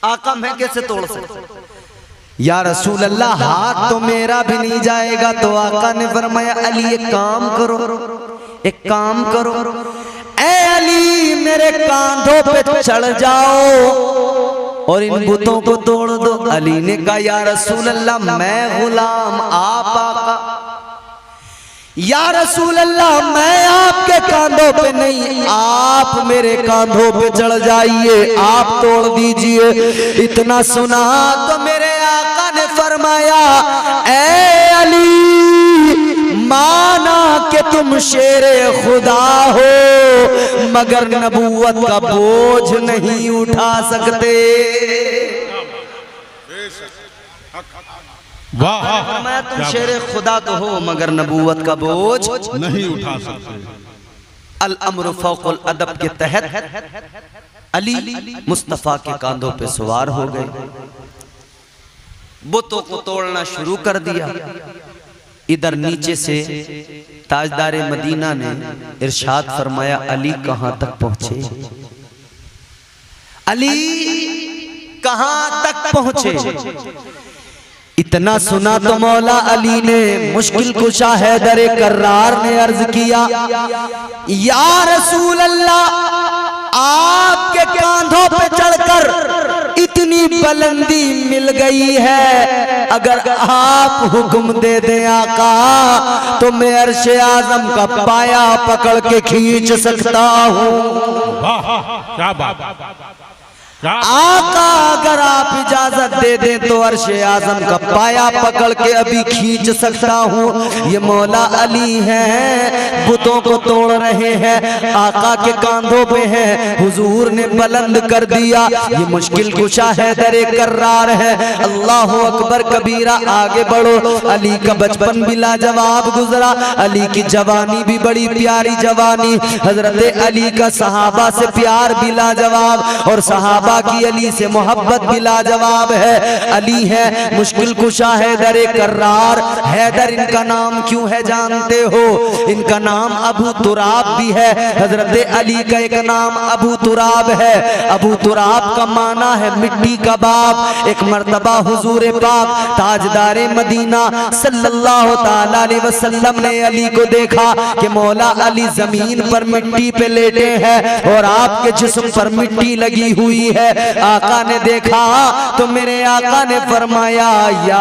आका मैं कैसे तोड़ सकता? या रसूल अल्लाह, हाथ तो मेरा भी नहीं जाएगा। तो आका ने फरमाया, अली एक काम करो, एक काम करो, ऐ अली मेरे कांधों पे चढ़ जाओ और इन बुतों को तोड़ दो। अली ने कहा, या रसूल अल्लाह, मैं गुलाम, आप आका। या रसूल अल्लाह, मैं आपके कांधों पे नहीं, आप मेरे कांधों पे चढ़ जाइए, आप तोड़ दीजिए। इतना सुना तो मेरे आका ने फरमाया, ऐ अली माना कि तुम शेरे खुदा हो मगर नबूवत का बोझ नहीं उठा सकते।
वाह,
फरमाया तुम शेरे खुदा तो हो मगर नबूवत का बोझ
नहीं उठा सकते।
अल अम्र फौकुल अदब के तहत अली मुस्तफा के कांधों पे सवार हो गए, बुतों को तोड़ना शुरू कर दिया। इधर नीचे से ताजदारे मदीना ने इरशाद फरमाया, अली कहां तक पहुंचे, अली कहां तक पहुंचे। इतना सुना तो मौला अली ने मुश्किल कुशा हैदर कर्रार ने अर्ज किया, या रसूल अल्लाह, आपके कांधों पे चढ़कर इतनी बुलंदी मिल गई है, अगर आप हुक्म दे दें आका तो मैं अर्शे आजम का पाया पकड़ के खींच सकता हूँ।
क्या बात,
आका अगर आप इजाजत दे दें तो अर्शे आजम का पाया पकड़ के अभी खींच सकता हूँ। ये मौला अली हैं, बुतों को तोड़ रहे हैं, आका के कांधों पे हैं, हुजूर ने बुलंद कर दिया। ये मुश्किल कुशा हैदर कर्रार है। अल्लाह अकबर कबीरा, आगे बढ़ो। अली का बचपन भी लाजवाब गुजरा, अली की जवानी भी बड़ी प्यारी जवानी। हजरत अली का सहाबा से प्यार भी लाजवाब और सहाबा की अली से मोहब्बत भी लाजवाब है। अली है मुश्किल कुशा हैदर कर्रार। हैदर इनका नाम क्यों है जानते हो? इनका नाम अबू तुराब भी है। हजरत अली का एक नाम अबू तुराब है। अबू तुराब का माना है मिट्टी का बाप। एक मर्तबा हुजूर पाक ताजदारे मदीना सल्लल्लाहु ताला अलैहि वसल्लम ने अली को देखा कि मौला अली जमीन पर मिट्टी पे लेटे हैं और आपके जिस्म पर मिट्टी लगी हुई है। आका ने देखा तो मेरे आका ने फरमाया, या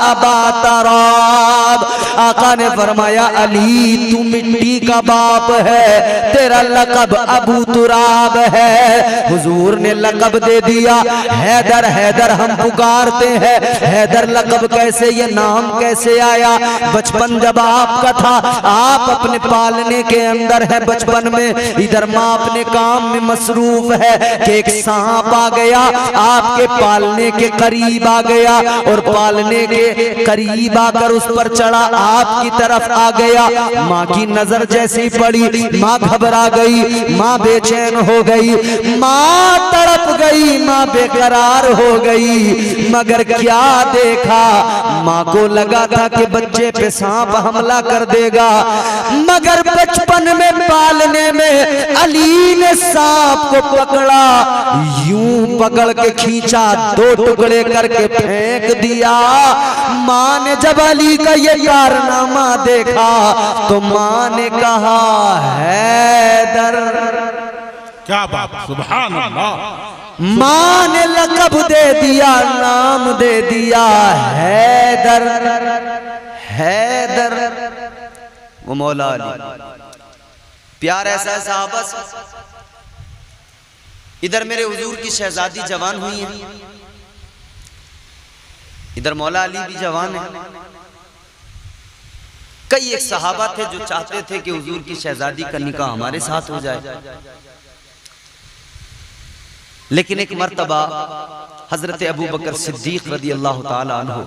अबा तुराब, आका ने फरमाया, अली तू मिट्टी का बाप है, तेरा लक़ब अबू तुराब है। हुजूर ने लक़ब दे दिया, हैदर हैदर हम पुकारते हैं। हैदर लक़ब कैसे, ये नाम कैसे आया? बचपन जब आपका था, आप अपने पालने के अंदर है बचपन में, इधर माँ अपने काम में मसरूफ है कि एक सांप आ गया, आपके पालने के करीब आ गया और पालने के करीब आकर उस पर चढ़ा, आपकी तरफ आ गया। माँ की नजर जैसी पड़ी, माँ घबरा गई, माँ बेचैन हो गई, माँ तड़प गई, माँ बेकरार हो गई। मगर क्या देखा, माँ को लगा था कि बच्चे पे सांप हमला कर देगा, मगर बचपन में पालने में अली ने सांप को पकड़ा, यूं पकड़ के खींचा, दो टुकड़े करके फेंक दिया। माँ ने जब अली का ये कारनामा देखा तो माँ ने कहा, हैदर,
क्या बात, सुभान अल्लाह।
माँ ने लक़ब दे दिया, नाम दे दिया, हैदर। हैदर वो मौला अली, प्यार ऐसा है साहबा से। इधर मेरे हुजूर की शहजादी जवान हुई है, इधर मौला अली भी जवान है। कई एक सहाबा थे जो चाहते थे कि हुजूर की शहजादी का निकाह हमारे साथ हो जाए, लेकिन एक मर्तबा हजरत अबू बकर सिद्दीक रदी अल्लाह ताला अन्हु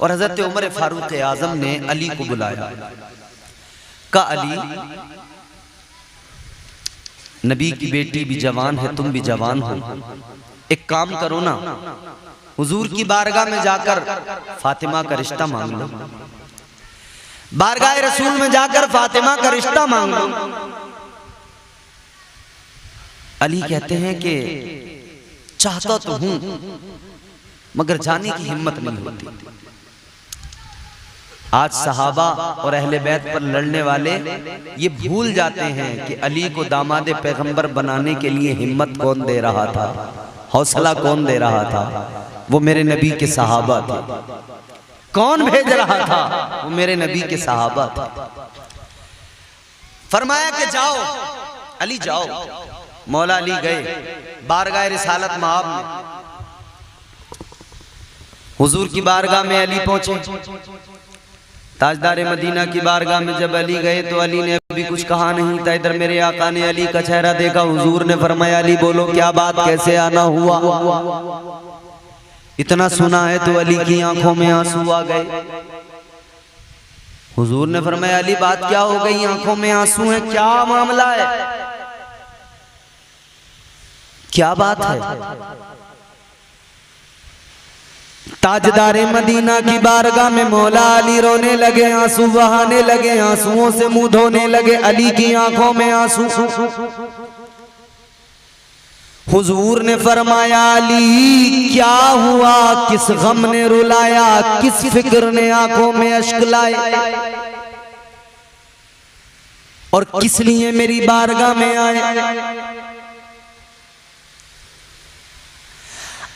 और हजरत उमर फारूक आजम ने अली को बुलाया। का अली, नबी की बेटी भी जवान है, तुम भी जवान हो, एक काम करो ना, हुजूर की बारगाह में जाकर फातिमा का रिश्ता मांग लो। बारगाह रसूल में जाकर फातिमा का रिश्ता मांग लो। अली कहते हैं कि चाहता तो हूं मगर जाने की हिम्मत नहीं होती। आज सहाबा और अहले बैत पर लड़ने वाले ये भूल जाते हैं कि अली को दामादे पैगंबर बनाने के लिए हिम्मत कौन दे रहा था, हौसला कौन दे रहा था? वो मेरे नबी के सहाबा थे। कौन भेज रहा था? वो मेरे नबी के सहाबा थे। फरमाया कि जाओ अली जाओ। मौला अली गए बारगाह रिसालत मआब में। हुजूर की बारगाह में अली पहुंचे। ताजदार मदीना की बारगाह में जब अली गए तो अली ने अभी कुछ कहा नहीं था। इधर मेरे आका ने अली का चेहरा देखा, हुजूर ने फरमाया अली बोलो क्या बात, कैसे आना हुआ। इतना सुना है तो अली की आंखों में आंसू आ गए। हुजूर ने फरमाया अली बात क्या हो गई, आंखों में आंसू है, क्या मामला है, क्या बात है। ताजदार मदीना की बारगाह में मौला अली रोने लगे, आंसू बहाने लगे, आंसुओं से मुंह धोने लगे, अली की आंखों में आंसू। हुजूर ने फरमाया अली क्या हुआ, किस गम ने रुलाया, किस फिक्र ने आंखों में अश्क लाए, और किस लिए मेरी बारगाह में आए।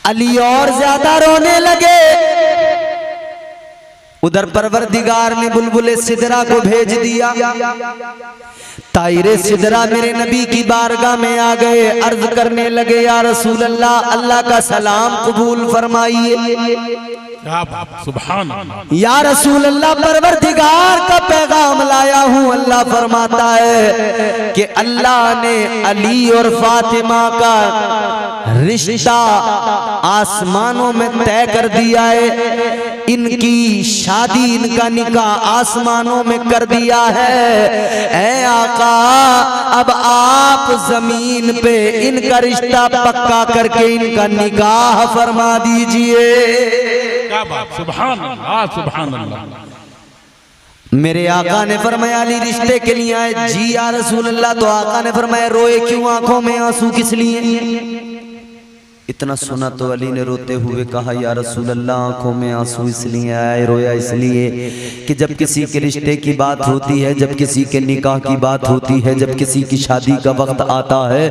अली और ज्यादा रोने लगे। उधर परवरदिगार ने बुलबुले सिदरा को भेज दिया। तायरे सिदरा मेरे नबी की बारगाह में आ गए, अर्ज करने लगे या रसूल अल्लाह, अल्लाह का सलाम कबूल फरमाइए।
सुभान
या रसूल अल्लाह, परवरदिगार का पैगाम लाया हूँ। अल्लाह फरमाता है कि अल्लाह ने अली और फातिमा का रिश्ता आसमानों में तय कर दिया है, इनकी शादी, इनका निकाह आसमानों में कर दिया है। ऐ आका, अब आप जमीन पे इनका रिश्ता पक्का करके इनका निकाह फरमा दीजिए।
क्या बात, सुभान अल्लाह, सुभान अल्लाह।
मेरे आका ने फरमाया अली रिश्ते के लिए आए। जी या रसूल अल्लाह। तो आका ने फरमाया रोए क्यों, आंखों में आंसू किस लिए। इतना सुना तो अली ने रोते हुए कहा या रसूल अल्लाह, आंखों में आंसू इसलिए आए, रोया इसलिए कि जब किसी के रिश्ते की बात होती है, जब किसी के निकाह की बात होती है, जब किसी की शादी का वक्त आता है,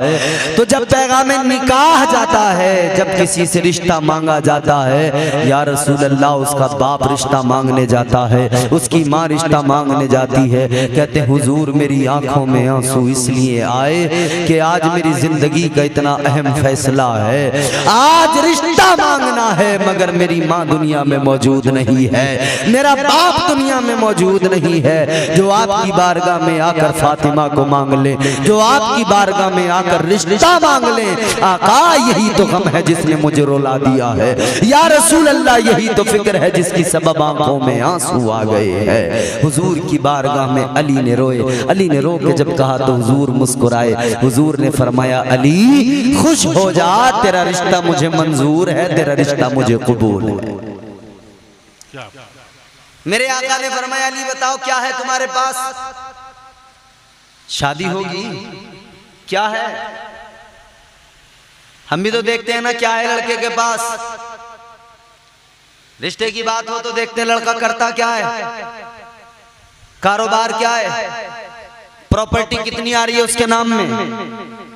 तो जब पैगाम निकाह जाता है, जब किसी से रिश्ता मांगा जाता है, या रसूल अल्लाह, उसका बाप रिश्ता मांगने जाता है, उसकी माँ रिश्ता मांगने जाती है। कहते हुजूर मेरी आंखों में आंसू इसलिए आए कि आज मेरी जिंदगी का इतना अहम फैसला है, आज रिश्ता मांगना है, मगर मेरी माँ दुनिया में मौजूद नहीं है, मेरा बाप दुनिया में मौजूद नहीं है, जो आपकी बारगाह में आकर फातिमा को मांग ले, जो आपकी बारगाह में आकर रिश्ता मांग ले। आका यही तो गम है जिसने मुझे रुला दिया है, या रसूल अल्लाह यही तो फिक्र है जिसकी सबब आंखों में आंसू आ गए हैं। हुजूर की बारगाह में अली ने रोए। अली ने रो के जब कहा तो हुजूर मुस्कुराए। हुजूर ने फरमाया अली खुश हो जा, तेरा रिश्ता मुझे मंजूर है, तेरा रिश्ता मुझे कबूल है। मेरे आका ने फरमाया अली बताओ क्या है तुम्हारे पास, शादी होगी क्या है। हम भी तो देखते हैं ना क्या है लड़के के पास, रिश्ते की बात हो तो देखते हैं लड़का करता क्या है, कारोबार क्या है, प्रॉपर्टी कितनी आ रही है उसके नाम में,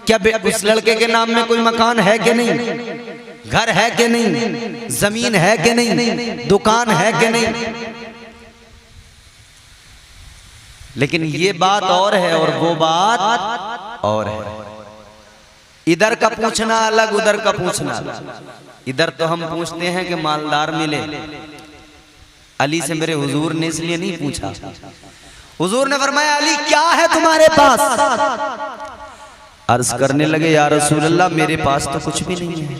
क्या उस लड़के के नाम में कोई मकान है कि नहीं, घर है कि नहीं, जमीन है कि नहीं, दुकान है कि नहीं। लेकिन ये बात और है और वो बात और है। इधर का पूछना अलग, उधर का पूछना अलग। इधर तो हम पूछते हैं कि मालदार मिले। अली से मेरे हुजूर ने इसलिए नहीं पूछा। हुजूर ने फरमाया अली क्या है तुम्हारे पास। अर्ज करने लगे या रसूल अल्लाह मेरे पास तो कुछ भी नहीं है,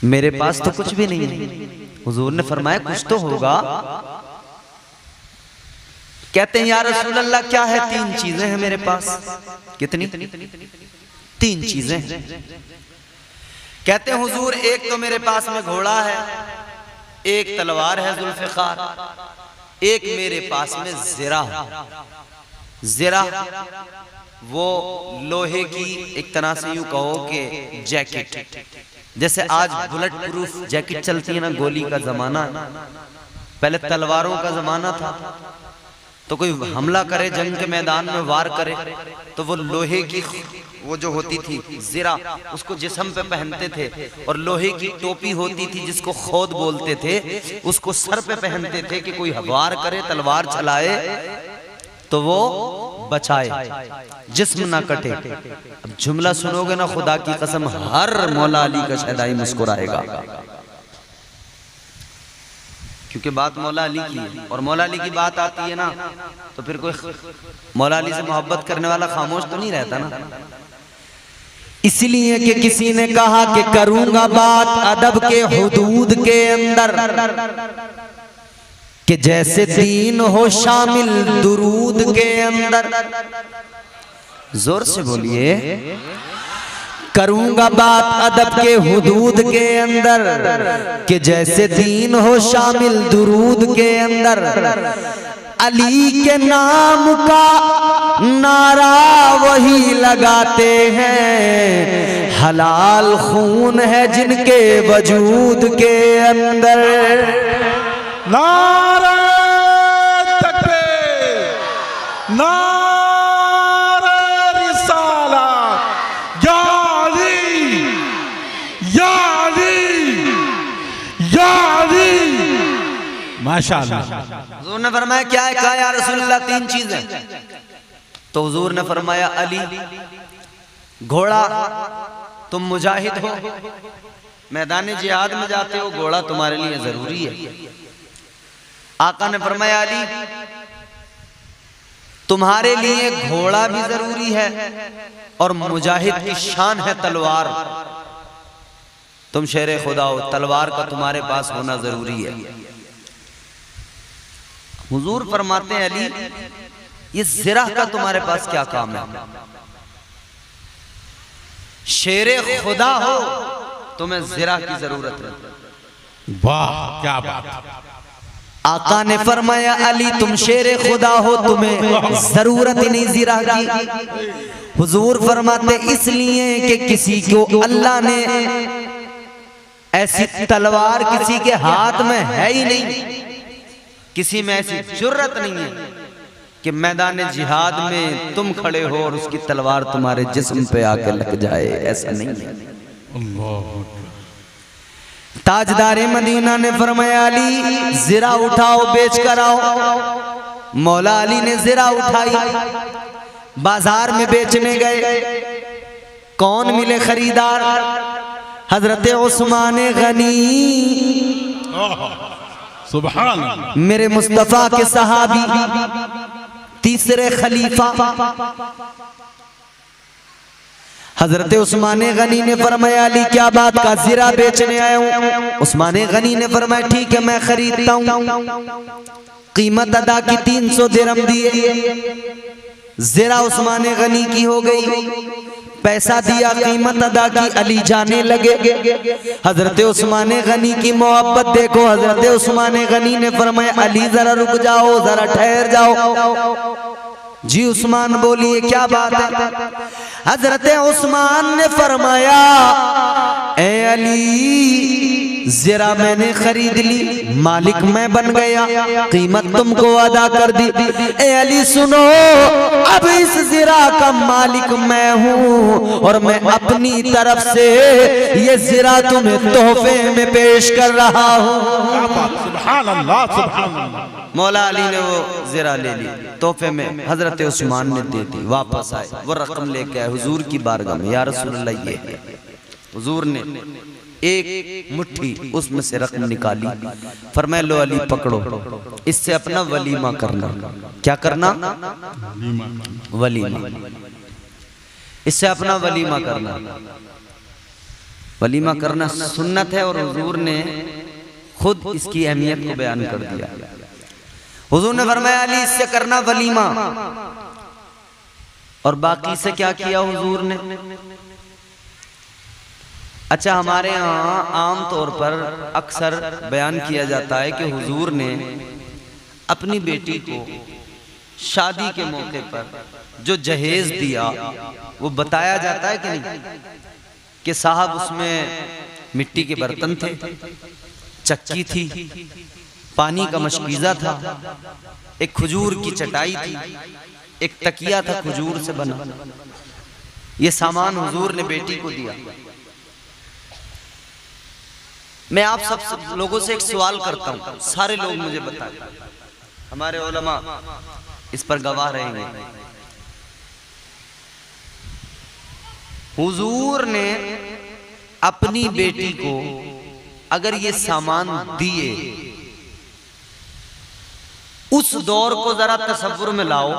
मेरे पास तो कुछ भी नहीं है। हुजूर ने फरमाया कुछ तो होगा। कहते हैं या रसूल अल्लाह क्या है, तीन चीजें हैं मेरे पास। कितनी, तीन चीजें। कहते हैं हुजूर एक तो मेरे पास में घोड़ा है, एक तलवार है जुल्फिकार, एक मेरे पास में ज़िरा। ज़िरा वो लोहे की एक तरह से यूं कहो कि जैकेट, जैसे आज बुलेट प्रूफ जैकेट चलती है ना, गोली का जमाना, पहले तलवारों का जमाना था, तो कोई हमला करे जंग के मैदान में वार करे तो वो लोहे की वो जो होती थी ज़िरा, उसको जिस्म पे पहनते थे, और लोहे की टोपी होती थी जिसको खोद बोलते थे, उसको सर पे पहनते थे कि कोई वार करे तलवार चलाए तो वो बचाए, जिस्म ना कटे। अब जुमला सुनोगे ना खुदा की कसम हर मौला अली का शहदाई मुस्कुराएगा। क्योंकि बात मौला अली की है और मौला अली की बात आती है ना तो फिर कोई मौला अली से मोहब्बत करने वाला खामोश तो नहीं रहता ना। इसलिए कि किसी ने कहा कि करूंगा बात अदब के हुदूद के अंदर कि जैसे दीन हो शामिल दुरूद के अंदर। जोर से बोलिए। करूंगा बात अदब के हुदूद के अंदर कि जैसे दीन हो शामिल दुरूद के अंदर। अली के नाम का नारा वही लगाते हैं, हलाल खून है जिनके वजूद के अंदर।
नारे तकबीर, नारे रिसालत, या अली, या अली, या अली। माशाअल्लाह।
हुजूर ने फरमाया क्या है? कहा या रसूलल्लाह तीन चीजें। तो हुजूर ने फरमाया अली, घोड़ा, तुम मुजाहिद हो, मैदान जिहाद में जाते हो, घोड़ा तुम्हारे लिए जरूरी है। आका ने फरमाया अली, तुम्हारे लिए घोड़ा भी जरूरी है और मुजाहिद की शान है तलवार। तुम शेर खुदा हो, तलवार का तुम्हारे पास होना जरूरी है। हुजूर फरमाते हैं अली, ये ज़िरा का तुम्हारे पास क्या काम है? शेर खुदा हो, तुम्हें ज़िरा की जरूरत है।
वाह क्या बात।
आका ने फरमाया अली, तुम शेर खुदा हो, तुम्हें जरूरत ही नहीं ज़िरा की। हुजूर फरमाते इसलिए कि किसी को अल्लाह ने ऐसी तलवार किसी के हाथ में है ही नहीं, किसी में ऐसी जुर्रत नहीं है कि मैदान जिहाद में तुम खड़े हो और उसकी तलवार तुम्हारे जिस्म पे आके लग जाए, ऐसा नहीं है।
अल्लाह।
ताजदारे मदीना ने फरमाया अली ज़िरा उठाओ, बेच कर आओ। मौला अली ने ज़िरा उठाई, बाजार में बेचने गए। कौन मिले खरीदार? हजरत उस्मान गनी,
सुभान अल्लाह।
मेरे मुस्तफा के सहाबी, तीसरे खलीफा। हजरत उस्मान गनी ने फरमाया अली क्या बात का? ज़िरा बेचने आया हूँ। उस्मान गनी ने फरमाया ठीक है मैं खरीदता हूँ। कीमत अदा की 300 दिरहम दिए। ज़िरा उस्मान गनी की हो गई। पैसा दिया, कीमत अदा की, अली जाने लगे। हजरत उस्मान गनी की मोहब्बत देखो। हजरत उस्मान गनी ने फरमाया अली जरा रुक जाओ, जरा ठहर जाओ। जी उस्मान बोलिए क्या बात है? हजरत उस्मान ने फरमाया ए अली ज़िरा मैंने खरीद ली, मालिक मैं बन गया, कीमत तुमको अदा कर दी। ए अली सुनो, अब इस ज़िरा का मालिक मैं हूँ और मैं अपनी तरफ से ये ज़िरा तुम्हें तोहफे में पेश कर रहा हूँ।
सुभान अल्लाह, सुभान अल्लाह।
मौला अली ने वो ज़िरा ले ली तोहफे में, हजरत उस्मान ने दे दी। वापस आए, वो रकम लेके आए हुजूर की बारगाह में। या रसूलल्लाह ये है। हुजूर ने एक मुट्ठी उसमें से रकम निकाली, फरमाया लो अली पकड़ो, इससे अपना वलीमा करना। क्या करना? वलीमा। इससे अपना वलीमा करना। वलीमा करना सुन्नत है और हुजूर ने खुद इसकी अहमियत को बयान कर दिया। हुजूर ने फरमाया अली इससे करना वलीमा। और बाकी से क्या किया हुजूर ने? अच्छा, हमारे यहाँ आम तौर पर अक्सर बयान किया जाता है कि हुजूर ने अपनी बेटी को शादी के मौके पर जो जहेज दिया वो बताया जाता है कि नहीं? कि साहब उसमें मिट्टी के बर्तन थे, चक्की थी, पानी का मशकीज़ा था, एक खजूर की चटाई थी, एक तकिया था खजूर से बना। ये सामान हुजूर ने बेटी को दिया। मैं आप सब लोगों से एक सवाल करता हूं, सारे लोग मुझे बताएं, हमारे उलमा इस पर गवाह रहेंगे। हुजूर ने अपनी बेटी को अगर ये सामान दिए उस दौर को जरा तसव्वुर में लाओ,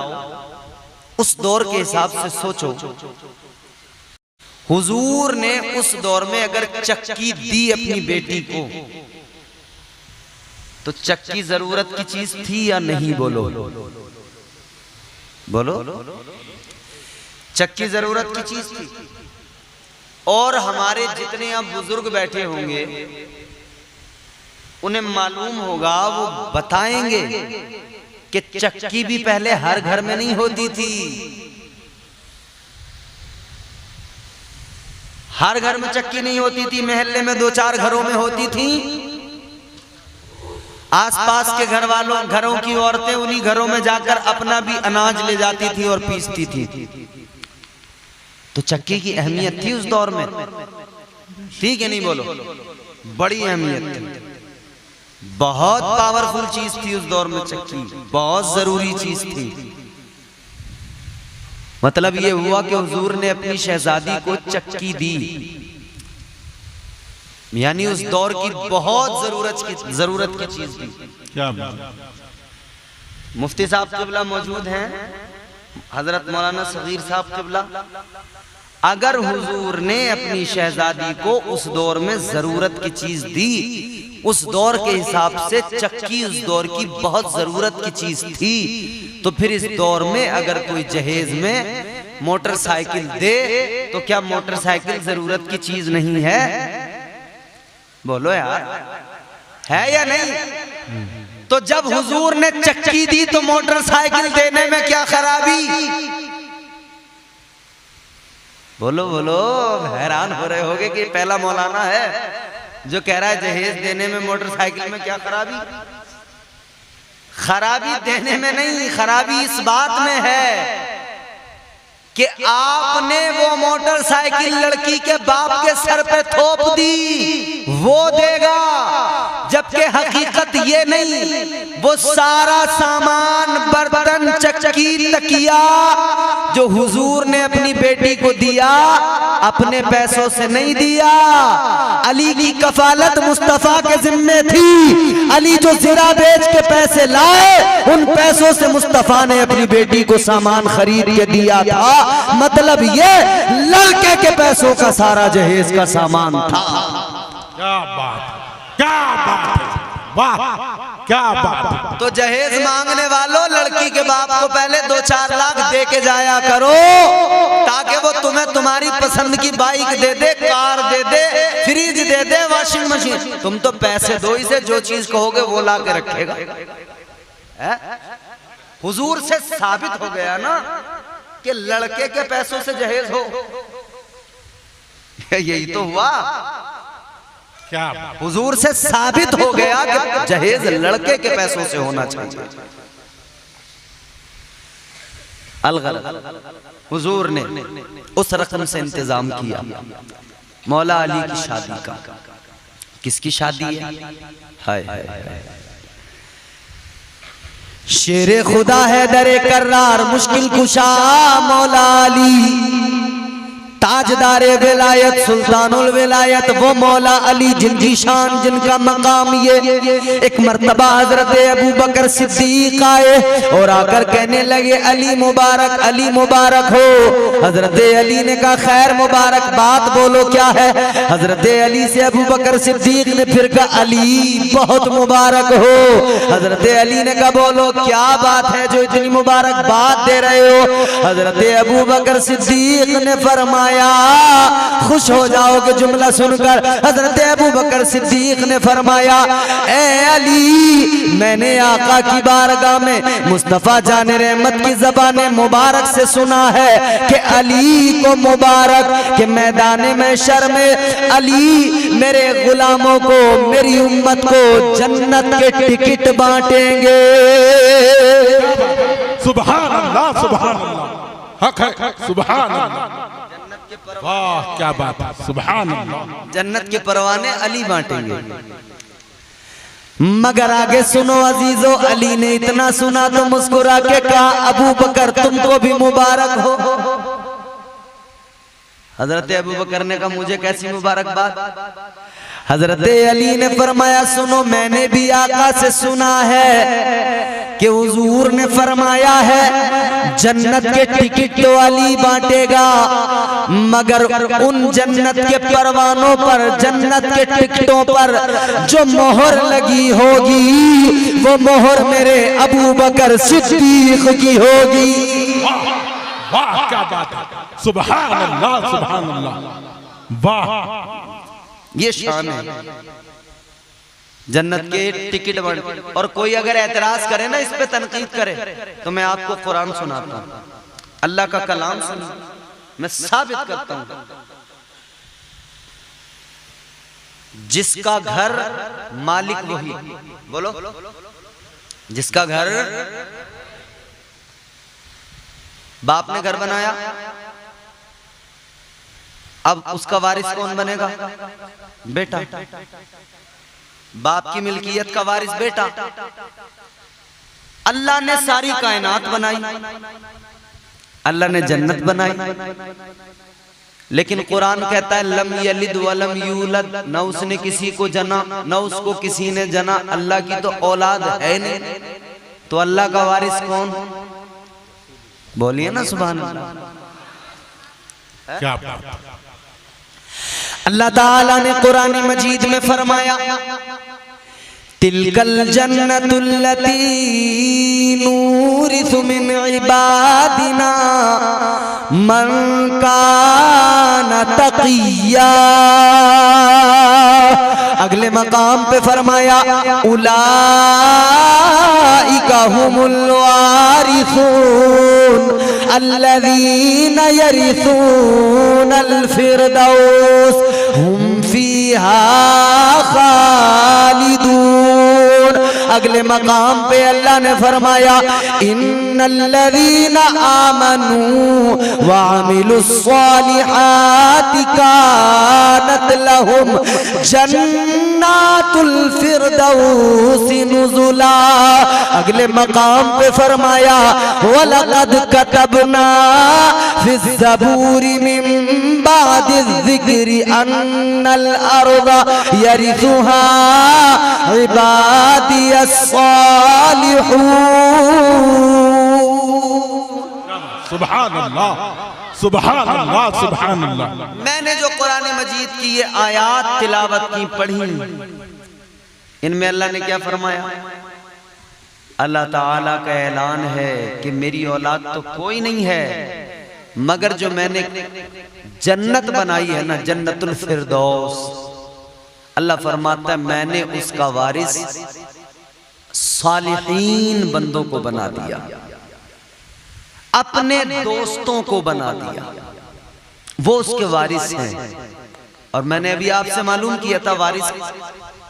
उस दौर के हिसाब से सोचो। हुजूर ने उस दौर में अगर चक्की दी अपनी बेटी को, तो चक्की जरूरत की चीज थी या नहीं? बोलो बोलो, चक्की जरूरत की चीज थी। और हमारे जितने अब बुजुर्ग बैठे होंगे उन्हें मालूम होगा, वो बताएंगे कि चक्की भी पहले हर घर में नहीं होती थी। हर घर में चक्की नहीं होती थी, मोहल्ले में 2-4 घरों में होती थी। आसपास के घरों की औरतें उन्हीं घरों में जाकर अपना भी अनाज ले जाती थी और पीसती थी। तो चक्की की अहमियत थी उस दौर में, ठीक है नहीं? बोलो, बड़ी अहमियत थी, बहुत पावरफुल चीज थी उस दौर में चक्की, बहुत जरूरी चीज थी। मतलब ये हुआ कि हुजूर ने अपनी शहजादी को चक्की दी, यानी उस दौर की बहुत जरूरत की चीज थी।
क्या
मुफ्ती साहब क़िबला मौजूद हैं, हजरत मौलाना सगीर साहब क़िबला। अगर हुजूर ने अपनी शहजादी को उस दौर में जरूरत की चीज दी, उस दौर के हिसाब से चक्की उस दौर की बहुत जरूरत की चीज थी, तो फिर इस दौर में अगर कोई जहेज में मोटरसाइकिल दे तो क्या मोटरसाइकिल जरूरत की चीज नहीं है? बोलो यार, है या नहीं? तो जब हुजूर ने चक्की दी तो मोटरसाइकिल देने में क्या खराबी? बोलो बोलो, हैरान हो रहे होगे कि पहला मौलाना है जो कह रहा है जहेज देने में मोटरसाइकिल में क्या खराबी? खराबी देने में नहीं, खराबी इस बात में है कि आपने वो मोटरसाइकिल लड़की के बाप के सर पे थोप दी, वो देगा, जबकि हकीकत ये नहीं, वो सारा सामान, बर्तन, चक्की, तकिया जो हुजूर ने अपनी बेटी को दिया, अपने पैसों से नहीं दिया। अली की कफालत मुस्तफा के जिम्मे थी। अली जो ज़रा बेच के पैसे लाए, उन पैसों से मुस्तफा ने अपनी बेटी को सामान खरीद के दिया था। मतलब ये लड़के के पैसों का सारा जहेज का सामान था।
क्या बात, क्या बात, वाह, क्या बात।
तो जहेज मांगने वालों, लड़की के बाप को पहले 2-4 लाख दे के जाया करो, ताकि वो तुम्हें तुम्हारी पसंद की बाइक दे दे, कार दे दे, फ्रिज दे दे, वॉशिंग मशीन। तुम तो पैसे दो, इसे जो चीज कहोगे वो ला के रखेगा। हुजूर से साबित हो गया ना कि लड़के के पैसों से जहेज हो। यही तो हुआ,
क्या
हुजूर से साबित हो गया कि जहेज लड़के के पैसों से होना चाहिए। अलगल हुजूर ने उस रकम से इंतजाम किया मौला अली की शादी का। किसकी शादी है? हाय हाय हाय। शेरे खुदा है दरे कर्रार, मुश्किल कुशा मौला अली, ताजदारे विलायत, सुल्तानुल विलायत, वो मौला अली जिनकी शान, जिनका मकाम ये। एक मर्तबा हजरत अबू बकर सिद्दीक आए और आकर कहने लगे, अली मुबारक, अली मुबारक हो। हजरत अली ने कहा, खैर मुबारक बात बोलो, क्या है? हजरत अली से अबू बकर सिद्दीक ने फिर कहा, अली बहुत मुबारक हो। हजरत अली ने कहा, बोलो क्या बात है जो इतनी मुबारक बात दे रहे हो? हजरत अबू बकर सिद्दीक ने फरमाया, खुश हो जाओगे जुमला सुनकर। हजरत अबू बकर सिद्दीक ने फरमाया, ए अली, मैंने आका की बारगाह में मुस्तफा जाने रहमत की ज़बान मुबारक से सुना है कि अली को मुबारक के मैदान महशर में अली मेरे गुलामों को, मेरी उम्मत को जन्नत के टिकट बांटेंगे।
सुभान अल्लाह, सुभान अल्लाह, हक है, सुभान अल्लाह, वाह क्या बात है, सुभान अल्लाह।
जन्नत के परवाने अली बांटेंगे। मगर आगे सुनो अजीजों, अली ने इतना सुना तो मुस्कुरा के कहा, अबू बकर तुमको भी मुबारक हो। हजरत अबू बकर ने कहा, मुझे कैसी मुबारकबाद? हजरत अली ने फरमाया सुनो, मैंने भी आका से सुना है कि हुजूर ने फरमाया है जन्नत के टिकट तो अली बांटेगा, मगर उन जन्नत के परवानों पर, जन्नत के टिकटों पर जो मोहर लगी होगी वो मोहर मेरे अबू बकर सिद्दीक की होगी।
वाह क्या बात है, सुभान अल्लाह सुभान अल्लाह, वाह
ये शान है जन्नत के टिकट बन। और कोई अगर एतराज करे ना, इस पे तनकीद करे, तो मैं आपको कुरान सुनाता हूं, अल्लाह का कलाम सुन, मैं साबित करता हूं। जिसका घर मालिक वही, बोलो, जिसका घर, बाप ने घर बनाया, अब उसका वारिस कौन बनेगा? बेटा। बाप की मिल्कियत का वारिस बेटा। अल्लाह ने सारी कायनात बनाई, अल्लाह ने जन्नत बनाई, लेकिन कुरान कहता है लम यलिद वलम यूलद, न उसने किसी को जना न उसको किसी ने जना। अल्लाह की तो औलाद है नहीं, तो अल्लाह का वारिस कौन? बोलिए ना सुभान अल्लाह।
क्या बात।
अल्लाह ताला ने कुरान मजीद में फरमाया तिलकल जन्नतुल्लती नूरिसु मिन इबादिना मन काना तकिया। अगले मकाम पे फरमाया उलाइका हुमुल वारिसून अल्लज़ीना यरिसूनल फिरदौस हुम फीहा खालिदून। अगले मकाम पे अल्लाह ने फरमाया इन्नल्लज़ीना आमनू व अमिलुस्सालिहाति कानत लहुम जन्नातुल फिरदौसी नुज़ुला। अगले मकाम पे फरमाया वलक़द कतबना फिज़्ज़बूरि मिन बादिज़्ज़िक्रि अन्नल अर्ज़ यरिथुहा इबादियस्सालिहून।
सुभान अल्लाह सुभान अल्लाह सुभान अल्लाह।
मैंने जो कुरान मजीद की ये आयात तिलावत की पढ़ी, इनमें अल्लाह ने क्या फरमाया? अल्लाह ताला का ऐलान है कि मेरी औलाद तो कोई नहीं है, मगर जो मैंने जन्नत बनाई है ना, जन्नतुल फिरदौस, अल्लाह फरमाता है मैंने उसका वारिस सालिहीन बंदों को बना दिया, अपने दोस्तों को बना दिया, वो उसके वारिस हैं। और मैंने अभी आपसे मालूम किया था वारिस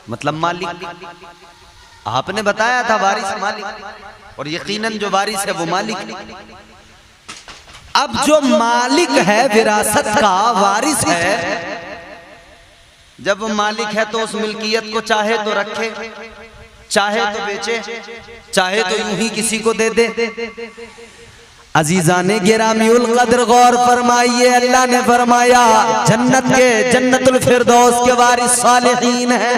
मतलब मालिक, आपने बताया था वारिस मालिक, और यकीनन जो वारिस है वो मालिक। अब जो मालिक है विरासत का, वारिस है, जब वो मालिक है तो उस मिल्कियत को चाहे तो रखे, चाहे तो बेचे, चाहे तो यूं ही किसी को दे दे। अजीजाने गिरामीउल कद्र गौर फरमाइए, अल्लाह ने फरमाया जन्नत के, जन्नतुल फिरदौस के वारिस सालिहीन है।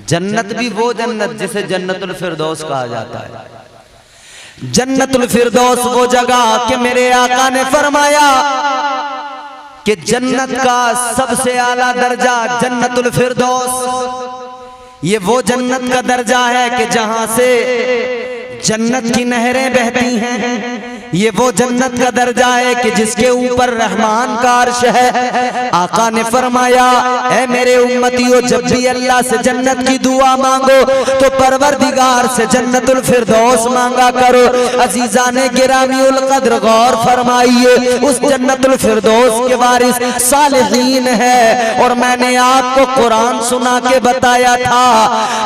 जन्नत भी वो जन्नत जिसे जन्नतुल फिरदौस कहा जाता है। जन्नतुल फिरदौस वो जगह कि मेरे आका ने फरमाया कि जन्नत का सबसे आला दर्जा जन्नतुल फिरदौस, ये वो जन्नत का दर्जा है कि जहां से जन्नत की नहरें बहती हैं। ये वो जन्नत का दर्जा है कि जिसके ऊपर रहमान का अर्श है। आका ने फरमाया ऐ मेरे उम्मतियों, जब भी अल्लाह से जन्नत की दुआ मांगो तो परवरदिगार से जन्नतुल फिरदौस मांगा करो। अजीजाने गिरामीउल कद्र गौर फरमाइए, उस जन्नतुल फिरदौस के वारिस सालिहीन है। और मैंने आपको कुरान सुना के बताया था,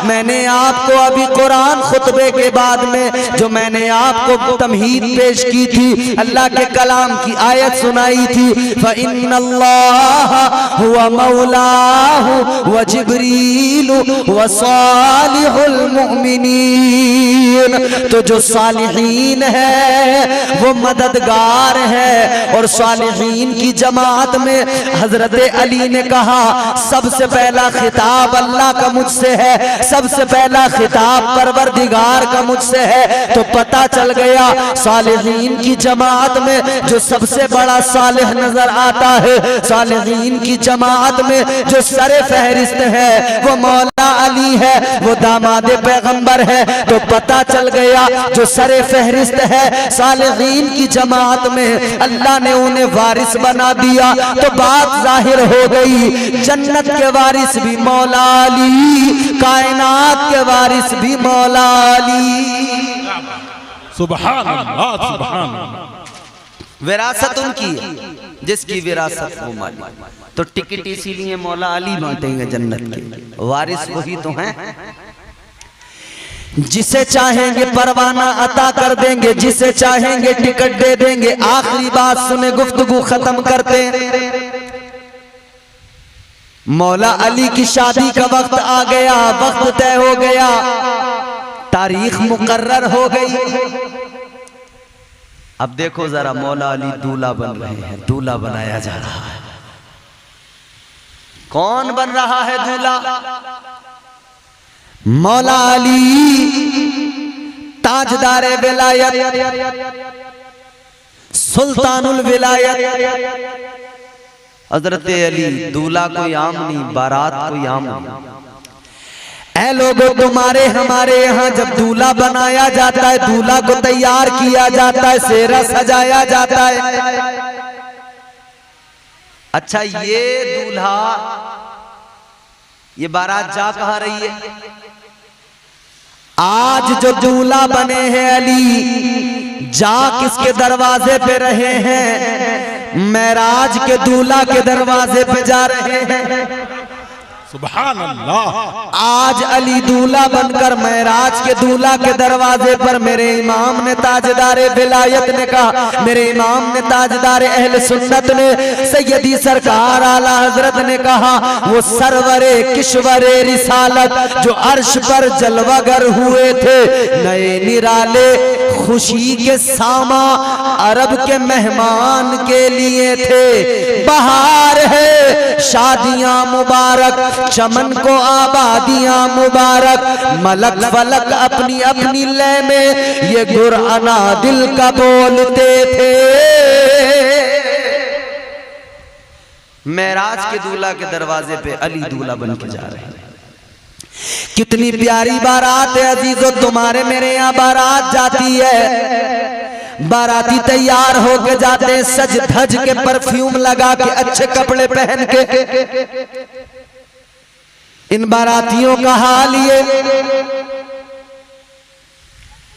मैंने आपको अभी कुरान खुतबे के बाद में जो मैंने आपको तमहीद पेश की की थी, अल्लाह के कलाम की आयत सुनाई थी, फ़इन्नल्लाह हुवा मौलाहु व जिब्रील व सालिहुल मुमिनीन। तो जो सालिहीन है वो मददगार है। और सालिहीन की जमात में हजरत अली ने कहा सबसे पहला खिताब अल्लाह का मुझसे है, सबसे पहला खिताब परवरदिगार का मुझसे है। तो पता चल गया सालिहीन की जमात में जो सबसे बड़ा सालिह नजर आता है, सालिहीन की जमात में जो सरे फहरिस्त है वो मौला अली है, वो दामाद पैगंबर है। तो पता चल गया जो सरे फहरिस्त है सालिहीन की जमात में, अल्लाह ने उन्हें वारिस बना दिया। तो बात जाहिर हो गई, जन्नत के वारिस भी मौला अली, कायनात के वारिस भी मौला अली।
सुभान अल्लाह, सुभान अल्लाह।
विरासत उनकी है, जिसकी विरासत वो माली। तो टिकट इसीलिए मौला अली बांटेंगे जन्नत के, वारिस वही तो हैं। जिसे चाहेंगे परवाना अता कर देंगे, जिसे चाहेंगे टिकट दे देंगे। आखिरी बात सुने, गुफ्तगू खत्म करते हैं। मौला अली की शादी का वक्त आ गया, वक्त तय हो गया, तारीख मुकर्रर हो गई। अब देखो जरा, मौला अली दूल्हा बन रहे हैं, दूल्हा बनाया जा रहा है। कौन बन रहा है दूल्हा? मौला अली ताजदारे विलायत, सुल्तानुल विलायत हजरत अली। दूल्हा कोई आम नहीं, बारात कोई आम नहीं। ऐ लोगों, तुम्हारे हमारे यहाँ जब दूल्हा बनाया जाता है, दूल्हा को तैयार किया जाता है, सेहरा सजाया जाता है। अच्छा, ये दूल्हा, ये बारात जा कहाँ रही है? आज जो दूल्हा बने हैं अली, जा किसके दरवाजे पे रहे हैं? मेराज के दूल्हा के दरवाजे पे जा रहे हैं।
सुभान अल्लाह।
आज अली दूल्हा बनकर मेराज के दूल्हा के दरवाजे पर मेरे इमाम ने ताजदारे विलायत ने कहा, मेरे इमाम ने ताजदारे अहले सुन्नत ने सैयदी सरकार आला हजरत ने कहा, वो सरवरे किश्वरे रिसालत जो अर्श पर जलवागर हुए थे, नए निराले खुशी के सामा अरब के मेहमान के लिए थे। बहार है, शादियां मुबारक, चमन को आबादियां मुबारक, मलक फलक अपनी अपनी लय में ये गुरआना दिल का बोलते थे। मेराज के दूल्हा के दरवाजे पे अली दूल्हा बन के जा रहे हैं। कितनी प्यारी बारात है अजीजों, तुम्हारे मेरे यहाँ बारात जाती है, बाराती तैयार होके जाते हैं, सज धज के, परफ्यूम लगा के, अच्छे कपड़े पहन के। इन बारातियों का हाल ये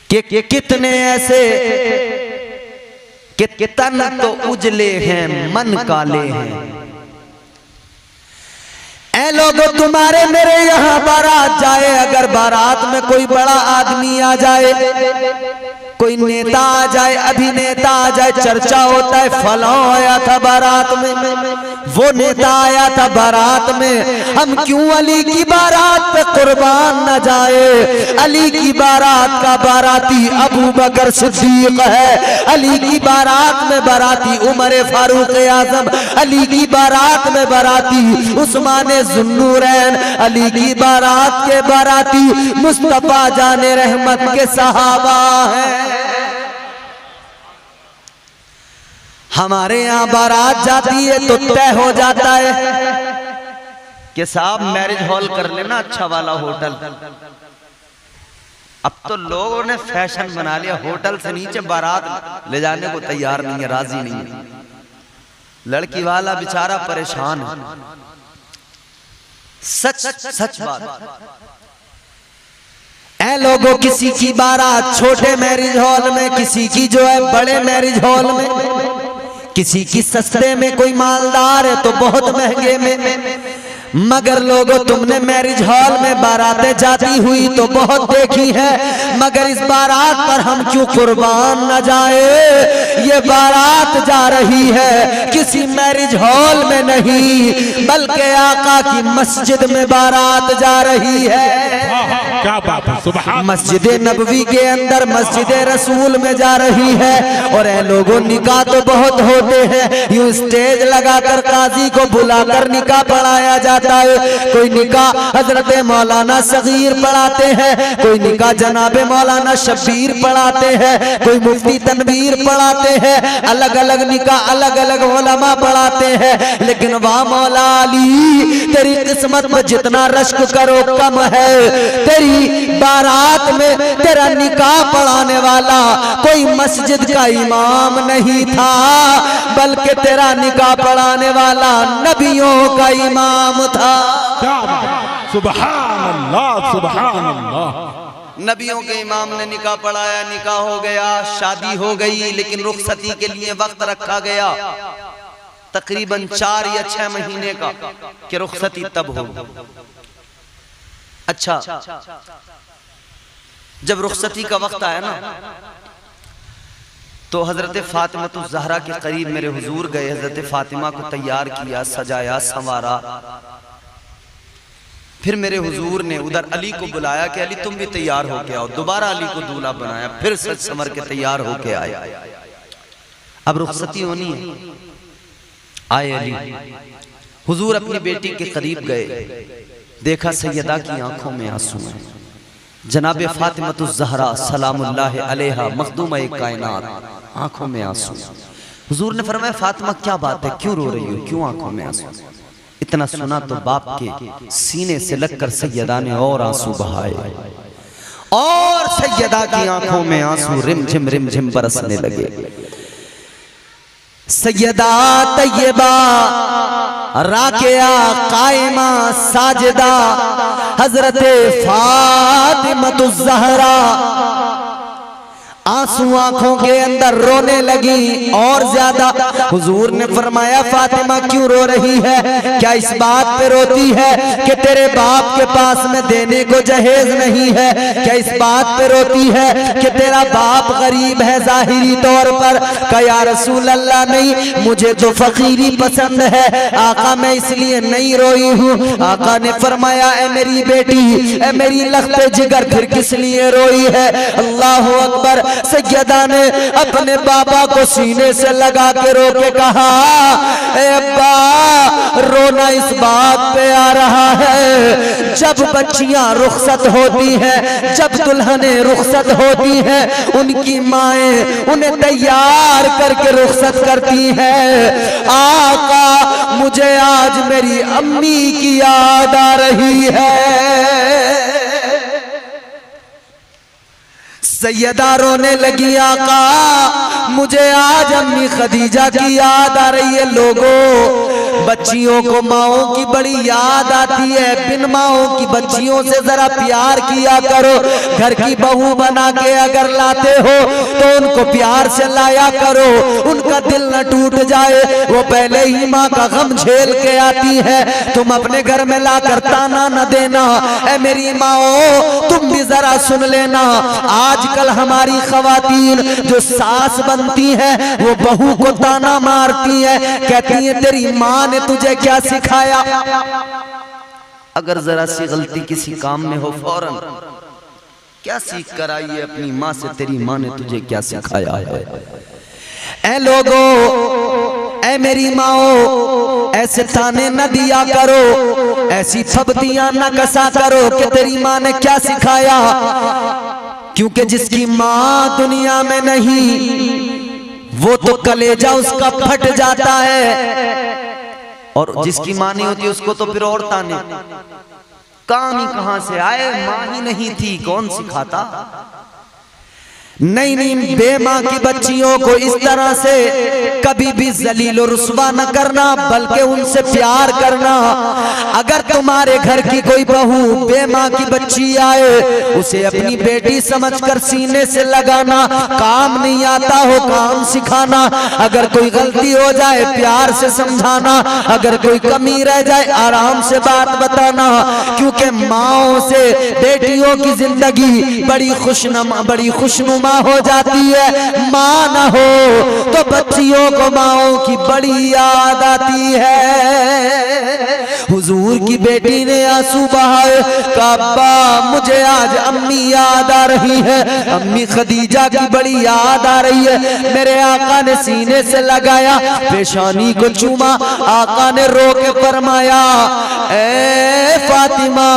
कि कितने ऐसे कि तन तो उजले हैं, मन काले हैं। ऐ लोगों, तुम्हारे मेरे यहाँ बारात जाए, अगर बारात में कोई बड़ा आदमी आ जाए, कोई नेता आ जाए, अभिनेता आ जाए, चर्चा होता है फलां आया था बारात में, वो नेता आया था बारात में, हम क्यों अली की बारात पे कुर्बान न जाए? अली की बारात का बाराती अबू बकर सिद्दीक है, अली की बारात में बाराती उमर फारूक आजम, अली की बारात में बाराती उस्मान जुन्नूरैन, अली की बारात के बाराती मुस्तफा जाने रहमत के सहाबा हैं। हमारे यहाँ बारात जाती है तो तय हो जाता है कि साहब मैरिज हॉल कर लेना, अच्छा वाला होटल। अब तो लोगों ने फैशन बना लिया, होटल से नीचे बारात ले जाने को तैयार नहीं है, राजी नहीं है। लड़की वाला बेचारा परेशान है। सच सच बात। ऐ लोगों, किसी की बारात छोटे मैरिज हॉल में, किसी की जो है बड़े मैरिज हॉल में, किसी की सस्ते में, कोई मालदार है तो बहुत महंगे में। मगर लोगों तुमने मैरिज हॉल में बारातें जाती हुई तो बहुत देखी है, मगर इस बारात पर हम क्यों कुर्बान न जाए। ये बारात जा रही है किसी मैरिज हॉल में नहीं, बल्कि आका की मस्जिद में बारात जा रही है।
क्या बात है, सुभान।
मस्जिद नबवी के अंदर मस्जिद रसूल में जा रही है। और ऐ लोगों निकाह तो बहुत होते हैं, यूं स्टेज लगाकर काजी को बुलाकर निकाह पढ़ाया जाता है। कोई निकाह हजरत मौलाना सगीर पढ़ाते हैं, कोई निकाह जनाबे मौलाना शब्बीर पढ़ाते हैं, कोई मुफ्ती तनवीर पढ़ाते हैं, अलग अलग निकाह अलग अलग उलमा पढ़ाते हैं। लेकिन वाह मौला अली, तेरी किस्मत में जितना रश्क करो कम है। तेरी बारात में तेरा निकाह पढ़ाने वाला कोई मस्जिद का इमाम नहीं था, बल्कि तेरा निकाह पढ़ाने वाला नबियों का इमाम था।
क्या बात, सुभान अल्लाह, सुभान अल्लाह।
नबियों के इमाम ने निकाह पढ़ाया, निकाह हो गया, शादी हो गई, लेकिन रुखसती के लिए वक्त रखा गया तकरीबन 4 या 6 महीने का कि रुखसती तब हो। अच्छा, जब रुखसती का वक्त आया ना तो हजरत फातिमा ज़हरा के करीब मेरे हुजूर गए। हजरत फातिमा को तैयार किया, सजाया, संवारा। फिर मेरे हुजूर ने उधर अली को बुलाया कि अली तुम भी तैयार होके आओ। दोबारा अली को दूल्हा बनाया, फिर सज संवर के तैयार होके आए। अब रुखसती होनी है, आए अली। हुजूर अपनी बेटी के करीब गए, देखा सैयदा की आंखों में आंसू हैं। जनाबे फातिमा ज़हरा सलामुल्लाह अलैहा मखदूम-ए कायनात, आंखों में आंसू। हुजूर ने फरमाया फातिमा क्या बात है, क्यों रो रही हो, क्यों आंखों में आंसू। इतना सुना तो बाप के सीने से लगकर सैयदा ने और आंसू बहाए और सैयदा की आंखों में आंसू रिम झिम बरसने लगे। सैयदा तैयबा राकिया कायमा साजिदा हजरत फातिमा ज़हरा आंसू आंखों के अंदर रोने लगी और ज्यादा। हुजूर ने फरमाया फातिमा क्यों रो रही है, क्या इस बात पे रोती है कि तेरे बाप के पास में देने को जहेज नहीं है, क्या इस बात पे रोती है कि तेरा बाप गरीब है जाहिरी तौर पर। कहा या रसूल अल्लाह नहीं, मुझे तो फकीरी पसंद है आका, मैं इसलिए नहीं रोई हूँ। आका ने फरमाया ए मेरी बेटी, ए मेरी लख्ते जिगर, फिर किस लिए रोई है। अल्लाह अकबर। सैयदा ने अपने बाबा को सीने से लगा के रो के कहा ए अब्बा, रोना इस बात पे आ रहा है जब बच्चियां रुखसत होती हैं, जब दुल्हने रुखसत होती हैं, उनकी माएं उन्हें तैयार करके रुखसत करती हैं। आका मुझे आज मेरी अम्मी की याद आ रही है। सैयदा रोने लगी आका मुझे आज अम्मी खदीजा की याद आ रही है। लोगों बच्चियों को माओं की बड़ी याद आती है, बिन माओं की बच्चियों से जरा प्यार किया करो। घर की बहू बना के अगर लाते हो तो उनको प्यार से लाया करो, उनका दिल न टूट जाए। वो पहले ही माँ का गम झेल के आती है, तुम अपने घर में लाकर ताना न देना। ऐ मेरी माओ तुम भी जरा सुन लेना, आजकल हमारी खवातीन जो सास बनती है वो बहू को ताना मारती है, कहती है तेरी माँ ने तुझे क्या सिखाया। अगर जरा सी गलती किसी काम में हो फौरन क्या सीख कर आई है अपनी माँ से, तेरी माँ ने तुझे क्या सिखाया है। ऐ लोगो, ऐ मेरी माओ ऐसे ताने न दिया करो, ऐसी थपतियां न कसा करो कि तेरी माँ ने क्या सिखाया। क्योंकि जिसकी माँ दुनिया में नहीं वो तो कलेजा उसका फट जाता है, और जिसकी माँ नहीं होती उसको तो फिर और ताने। काम ही कहां से आए, माँ ही नहीं थी, कौन सिखाता। नहीं, बेमां की बच्चियों को इस तरह से कभी भी जलील और रुस्वा न करना, बल्कि उनसे प्यार करना। अगर तुम्हारे घर की कोई बहू बेमां की बच्ची आए, उसे अपनी बेटी समझकर सीने से लगाना, काम नहीं आता हो काम सिखाना, अगर कोई गलती हो जाए प्यार से समझाना, अगर कोई कमी रह जाए आराम से बात बताना, क्योंकि माओ से बेटियों की जिंदगी बड़ी खुशनुमा हो जाती है। माँ न हो तो बच्चियों को माओ की बड़ी याद आती है। हुजूर की बेटी ने आंसू बहाए, काबा मुझे आज अम्मी याद आ रही है, अम्मी खदीजा की बड़ी याद आ रही है। मेरे आका ने सीने से लगाया, पेशानी को चूमा, आका ने रो के फरमाया, ए फातिमा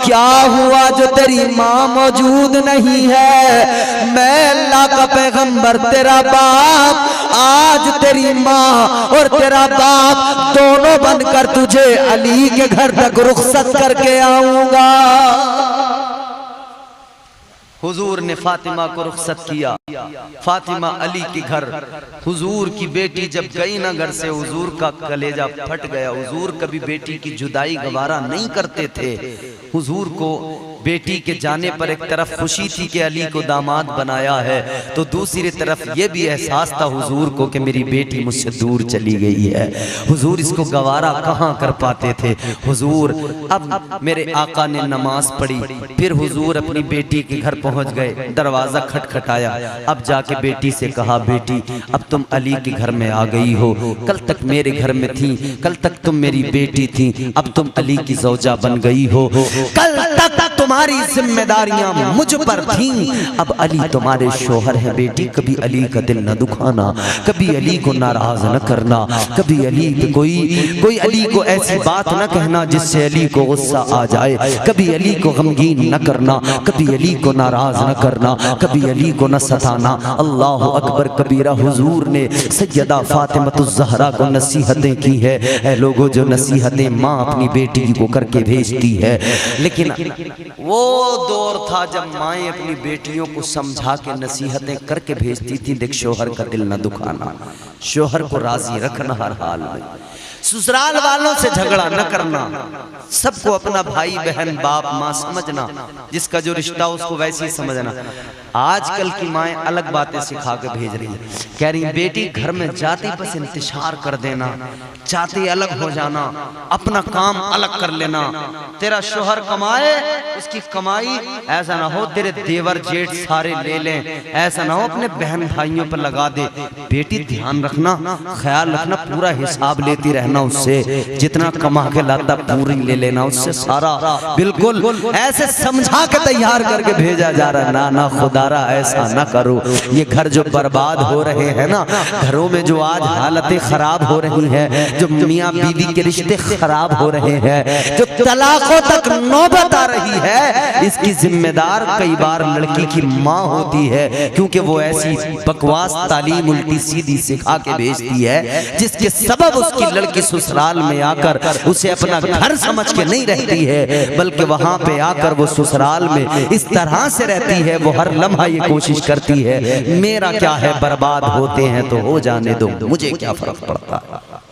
क्या हुआ जो तेरी माँ मौजूद नहीं है? मैं अल्लाह का पैगंबर तेरा बाप आज तेरी माँ और तेरा बाप दोनों बनकर तुझे अली के घर तक रुखसत करके आऊंगा। हुजूर ने फातिमा को रुखसत किया। फातिमा अली के घर, हुजूर की बेटी जब गई ना घर से, हुजूर का कलेजा फट गया। हुजूर कभी बेटी की जुदाई गवारा नहीं करते थे। हुजूर को बेटी के जाने पर एक तरफ खुशी थी कि अली को दामाद बनाया है, तो दूसरी तरफ यह भी एहसास था हुजूर को कि मेरी बेटी मुझसे दूर चली गई है। हुजूर इसको गवारा कहाँ कर पाते थे। हुजूर अब मेरे आका ने नमाज पढ़ी, फिर हुजूर अपनी बेटी के घर पहुंच गए, दरवाजा खटखटाया। अब जाके बेटी से कहा, बेटी अब तुम अली के घर में आ गई हो, कल तक मेरे घर में थी, कल तक तुम मेरी बेटी थी, अब तुम अली की ज़ौजा बन गई हो, कल तक तुम्हारी जिम्मेदारियां मुझ पर थीं, अब अली तुम्हारे शोहर है। बेटी कभी अली का दिल न दुखाना, कभी अली को नाराज न करना, कभी अली पे कोई अली को ऐसी बात न कहना जिससे अली को गुस्सा आ जाए, कभी अली को गमगीन न करना, कभी अली को नाराज न करना, कभी अली को न सताना। अल्लाह अकबर कबीरा। हुजूर ने सैयदा फातिमतुज़ ज़हरा को नसीहतें की है। ऐ लोगों, जो नसीहतें माँ अपनी बेटी को करके भेजती है, लेकिन वो दौर था जब माएँ अपनी बेटियों को समझा के नसीहतें करके भेजती थी। देख, शोहर का दिल न दुखाना, शोहर को राजी रखना हर हाल में, ससुराल वालों से झगड़ा न करना, सबको अपना भाई बहन बाप माँ समझना, जिसका जो रिश्ता उसको वैसे ही समझना। आजकल की माएँ अलग बातें सिखा के भेज रही है, कह रही बेटी घर में जाती बस इंतजार कर देना, चाहती अलग हो जाना, अपना काम अलग कर लेना, तेरा शोहर कमाए उसकी कमाई ऐसा ना हो तेरे देवर जेठ सारे ले लें, ऐसा ना हो अपने बहन भाइयों पर लगा दे। बेटी ध्यान रखना, ख्याल रखना, पूरा हिसाब लेती रहना उससे, जितना कमा के लाता पूरी ले लेना उससे सारा, बिल्कुल ऐसे समझा के तैयार करके भेजा जा रहा। ना ना खुदारा ऐसा ना करो। ये घर जो बर्बाद हो रहे हैं ना, घरों में जो आज हालतें खराब हो रही हैं, जो मियाँ बीवी के रिश्ते खराब हो रहे हैं, जो तलाकों तक नौबत आ रही है, इसकी जिम्मेदार कई बार लड़की की माँ होती है, क्योंकि वो ऐसी बकवास तालीम उल्टी सीधी सिखा के भेजती है जिसके सबब उसकी लड़की ससुराल में आकर उसे अपना घर समझ के नहीं रहती है, बल्कि वहां पे आकर वो ससुराल में इस तरह से रहती है, वो हर लम्हा ये कोशिश करती है मेरा क्या है, बर्बाद होते हैं तो हो जाने दो, मुझे क्या फर्क पड़ता है।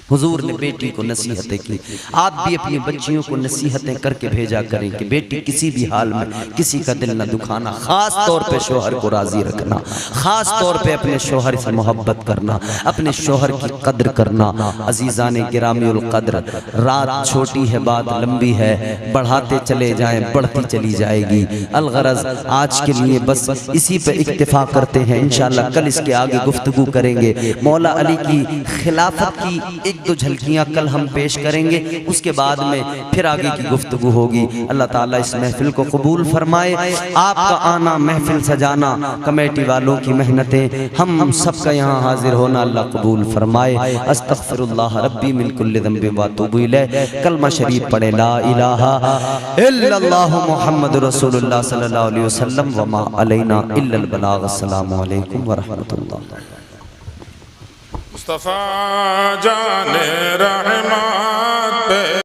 हुजूर ने बेटी को नसीहतें की। आप भी अपनी बच्चियों को नसीहतें करके भेजा करें कि बेटी किसी भी हाल में किसी का दिल न दुखाना, खास तौर पे शोहर को राजी रखना, खास तौर पे अपने शोहर से मोहब्बत करना, अपने शोहर की कद्र करना। अजीज़ाने गिरामीउल कद्र, रात छोटी है बात लंबी है, बढ़ाते चले जाएं बढ़ती चली जाएगी। अलगरज आज के लिए बस इसी पे इक्तिफा करते हैं, इंशाअल्लाह कल इसके आगे गुफ्तगू करेंगे। मौला अली की खिलाफत की एक दो झलकियां कल हम पेश करेंगे, उसके बाद में फिर आगे की गुफ्तगू होगी। अल्लाह ताला इस महफिल को कबूल फरमाए। आपका आना, महफिल सजाना, कमेटी वालों की मेहनतें, हम सबका यहाँ हाजिर होना अल्लाह कबूल फरमाए। अस्तगफिरुल्लाह रब्बी मिन कुल्लि ज़ंबिन व अतूबु इलैह। कलमा शरीफ पढ़े, ला इलाहा इल्लल्लाहु मुहम्मदुर रसूलुल्लाह सल्लल्लाहु अलैहि वसल्लम व मा अलैना इल्लल बलाग। अस्सलामु अलैकुम व रहमतुल्लाह।
मुस्तफ़ा जाने रहमत पे